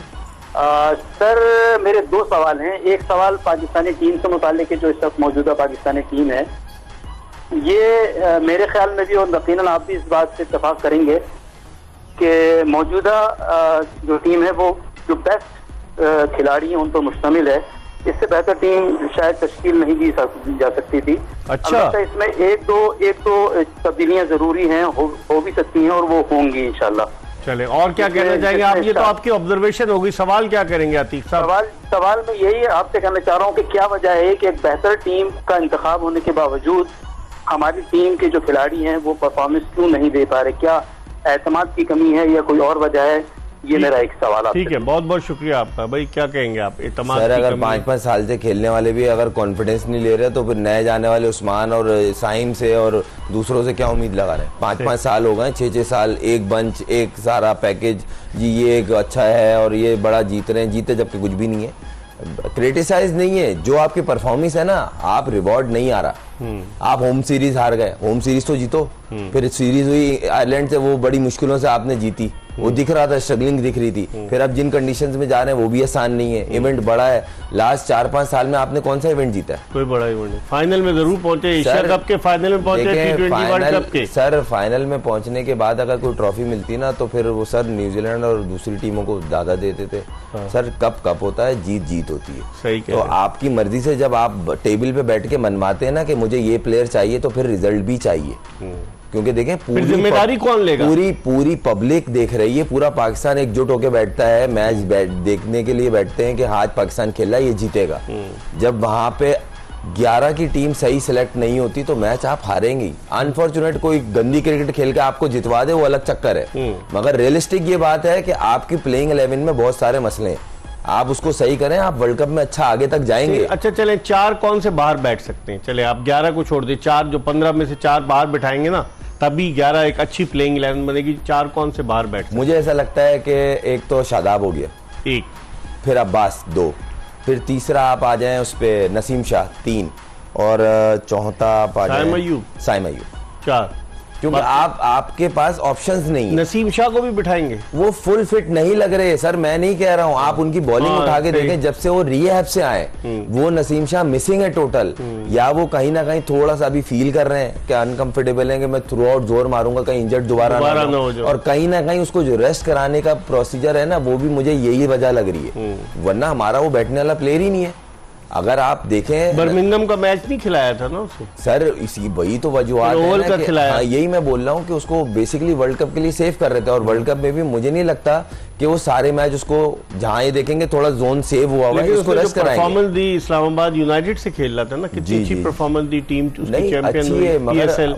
सर मेरे दो सवाल हैं। एक सवाल पाकिस्तानी टीम से मुताल्लिक है, जो इस वक्त मौजूदा पाकिस्तानी टीम है, ये मेरे ख्याल में भी और यकीनन आप भी इस बात से इत्तेफाक करेंगे कि मौजूदा जो टीम है वो जो बेस्ट खिलाड़ी हैं उन पर मुश्तमिल है। इससे बेहतर टीम शायद तश्कील नहीं दी जा सकती थी। अच्छा, इसमें एक दो तब्दीलियां जरूरी हैं, हो भी सकती हैं और वो होंगी इंशाल्लाह। चले, और क्या कहना चाहेंगे आप? ये तो आपकी ऑब्जर्वेशन होगी, सवाल क्या करेंगे अतीक साहब? सवाल में यही आपसे कहना चाह रहा हूँ कि क्या वजह है कि एक बेहतर टीम का इंतखाब होने के बावजूद हमारी टीम के जो खिलाड़ी हैं वो परफॉर्मेंस क्यों नहीं दे पा रहे? क्या एतमाद की कमी है या कोई और वजह है? ये मेरा एक सवाल। ठीक है, बहुत बहुत शुक्रिया आपका भाई। क्या कहेंगे आप? सर अगर 5-5 साल से खेलने वाले भी अगर कॉन्फिडेंस नहीं ले रहे तो फिर नए जाने वाले उस्मान और साइम से और दूसरों से क्या उम्मीद लगा रहे हैं? 5-5 साल हो गए, 6-6 साल, एक बंच, एक सारा पैकेज, जी ये एक अच्छा है और ये बड़ा जीत रहे हैं, जीते जबकि कुछ भी नहीं है। क्रिटिसाइज नहीं है, जो आपकी परफॉर्मेंस है ना, आप रिवॉर्ड नहीं आ रहा। आप होम सीरीज हार गए, होम सीरीज तो जीतो, फिर सीरीज हुई आयरलैंड से, वो बड़ी मुश्किलों से आपने जीती, वो दिख रहा था, स्ट्रगलिंग दिख रही थी। फिर अब जिन कंडीशंस में जा रहे हैं वो भी आसान नहीं है, इवेंट बड़ा है। लास्ट 4-5 साल में आपने कौन सा इवेंट जीता है? कोई बड़ा इवेंट नहीं। फाइनल में जरूर पहुंचे, एशिया कप के फाइनल में पहुंचे, T20 वर्ल्ड कप के। सर फाइनल में पहुंचने के बाद अगर कोई ट्रॉफी मिलती ना तो फिर वो सर न्यूजीलैंड और दूसरी टीमों को ज्यादा देते थे। सर कप होता है, जीत होती है। सही तो आपकी मर्जी से जब आप टेबल पे बैठ के मनवाते हैं ना कि मुझे ये प्लेयर चाहिए, तो फिर रिजल्ट भी चाहिए। क्योंकि देखें पूरी जिम्मेदारी कौन लेगा? पूरी पब्लिक देख रही है, पूरा पाकिस्तान एकजुट होकर बैठता है, मैच देखने के लिए बैठते हैं कि आज पाकिस्तान खेला ये जीतेगा। जब वहां पे 11 की टीम सही सिलेक्ट नहीं होती तो मैच आप हारेंगे। अनफॉर्चुनेट कोई गंदी क्रिकेट खेल के आपको जितवा दे वो अलग चक्कर है, मगर रियलिस्टिक ये बात है कि आपकी प्लेइंग 11 में बहुत सारे मसले हैं, आप उसको सही करें, आप वर्ल्ड कप में अच्छा आगे तक जाएंगे। अच्छा चले, 4 कौन से बाहर बैठ सकते हैं? चले आप 11 को छोड़ दे, 4 जो 15 में से 4 बाहर बैठाएंगे ना, तभी 11 एक अच्छी प्लेइंग 11 बनेगी। 4 कौन से बाहर बैठ? मुझे ऐसा लगता है कि एक तो शादाब हो गया, 1, फिर अब्बास 2, फिर तीसरा आप आ जाएं उस पे नसीम शाह 3, और चौथा आप आ जाएं साइम अय्यूब 4, क्योंकि आपके पास ऑप्शंस नहीं है। नसीम शाह को भी बिठाएंगे, वो फुल फिट नहीं लग रहे सर, मैं नहीं कह रहा हूँ। आप उनकी बॉलिंग उठा के देखें, जब से वो रिहैब से आए वो नसीम शाह मिसिंग है टोटल। या वो कहीं ना कहीं थोड़ा सा अभी फील कर रहे हैं कि अनकंफर्टेबल है कि मैं थ्रू आउट जोर मारूंगा कहीं इंजर्ड दोबारा ना हो, और कहीं ना कहीं उसको जो रेस्ट कराने का प्रोसीजर है ना, वो भी मुझे यही वजह लग रही है, वरना हमारा वो बैठने वाला प्लेयर ही नहीं है। अगर आप देखें बर्मिंघम का मैच नहीं खिलाया था ना उसको सर, इसी वही तो वजूहत है ना कि हाँ, यही मैं बोल रहा हूँ कि उसको बेसिकली वर्ल्ड कप के लिए सेव कर रहे थे, और वर्ल्ड कप में भी मुझे नहीं लगता कि वो सारे मैच उसको जहाँ ये देखेंगे थोड़ा जोन सेव हुआ है, उसको रेस्ट कराएंगे। परफॉर्मेंस दी इस्लामाबाद यूनाइटेड से खेल रहा था ना, कितनी अच्छी परफॉर्मेंस दी टीम, नहीं अच्छी है, मगर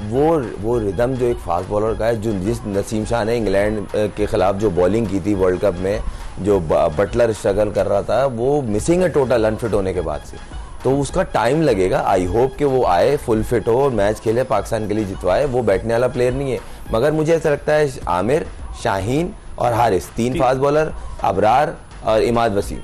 वो रिदम जो एक फास्ट बॉलर का है, जो जिस नसीम शाह ने इंग्लैंड के खिलाफ जो बॉलिंग की थी वर्ल्ड कप में, जो बटलर स्ट्रगल कर रहा था, वो मिसिंग है टोटल अनफिट होने के बाद से, तो उसका टाइम लगेगा। आई होप कि वो आए, फुल फिट हो और मैच खेले, पाकिस्तान के लिए जितवाए। वो बैठने वाला प्लेयर नहीं है, मगर मुझे ऐसा लगता है आमिर, शाहीन और हारिस 3 फास्ट बॉलर, अबरार और इमाद वसीम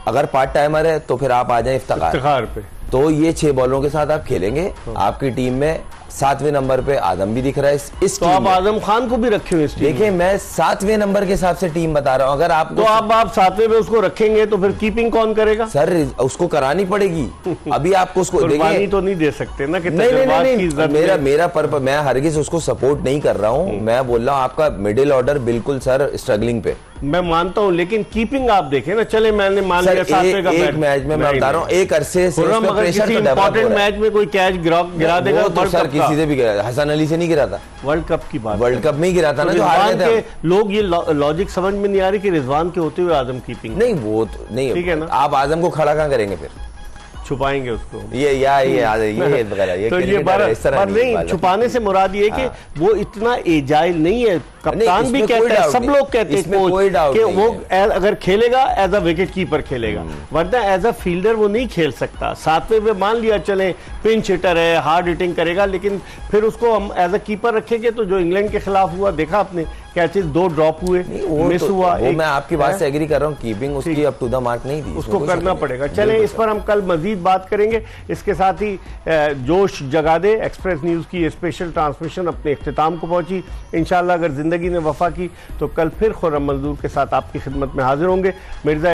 अगर पार्ट टाइमर है तो फिर आप आ जाएं इफ्तिखार पे, तो ये 6 बॉलरों के साथ आप खेलेंगे। आपकी टीम में 7वें नंबर पे आदम भी दिख रहा है इस तो आप आजम खान को भी रखे हुए? देखिए मैं 7वें नंबर के हिसाब से टीम बता रहा हूँ। अगर आप तो आप 7वें पे उसको रखेंगे तो फिर कीपिंग कौन करेगा? सर उसको करानी पड़ेगी। अभी आपको उसको देखिए तो नहीं दे सकते ना कि नहीं, मेरा मैं हरगिज उसको सपोर्ट नहीं कर रहा हूँ। मैं बोल रहा हूँ आपका मिडिल ऑर्डर बिल्कुल सर स्ट्रगलिंग पे, मैं मानता हूं, लेकिन कीपिंग आप देखें ना, चले मैंने मान लिया 7वें का एक मैच में मैं बता रहा हूँ, एक अरसे से खुर्रम अगर किसी इंपॉर्टेंट मैच में कोई कैच गिरा देगा तो सर किसी से भी गिरा, हसन अली से नहीं गिरा था, वर्ल्ड कप की बात, वर्ल्ड कप में ही गिरा था ना, जो हार गए थे। लोग ये लॉजिक समझ में नहीं आ रही कि रिजवान के होते हुए आजम कीपिंग नहीं, वो तो नहीं, ठीक है ना, आप आजम को खड़ा कहाँ करेंगे फिर, छुपाएंगे उसको, ये तो ये पर नहीं, छुपाने से मुराद ये कि वो इतना एजाइल नहीं है। कप्तान भी कहता है, सब लोग कहते हैं कि वो अगर खेलेगा एज अ विकेट कीपर खेलेगा, वरना एज अ फील्डर वो नहीं खेल सकता। 7वें में मान लिया चले पिंच हिटर है, हार्ड हिटिंग करेगा, लेकिन फिर उसको हम एज अ कीपर रखेंगे तो जो इंग्लैंड के खिलाफ हुआ देखा आपने, कैचेस 2 ड्रॉप हुए, मिस हुआ। मैं आपकी बात से एग्री कर रहा हूँ, कीपिंग उसकी अप टू द मार्क नहीं थी, उसको करना पड़ेगा। चलें, इस पर हम कल मजीद बात करेंगे। इसके साथ ही जोश जगा दे एक्सप्रेस न्यूज़ की स्पेशल ट्रांसमिशन अपने इख्तिताम को पहुंची। इंशाल्लाह अगर जिंदगी ने वफा की तो कल फिर खुर्रम मंजूर के साथ आपकी खिदमत में हाजिर होंगे। मिर्जा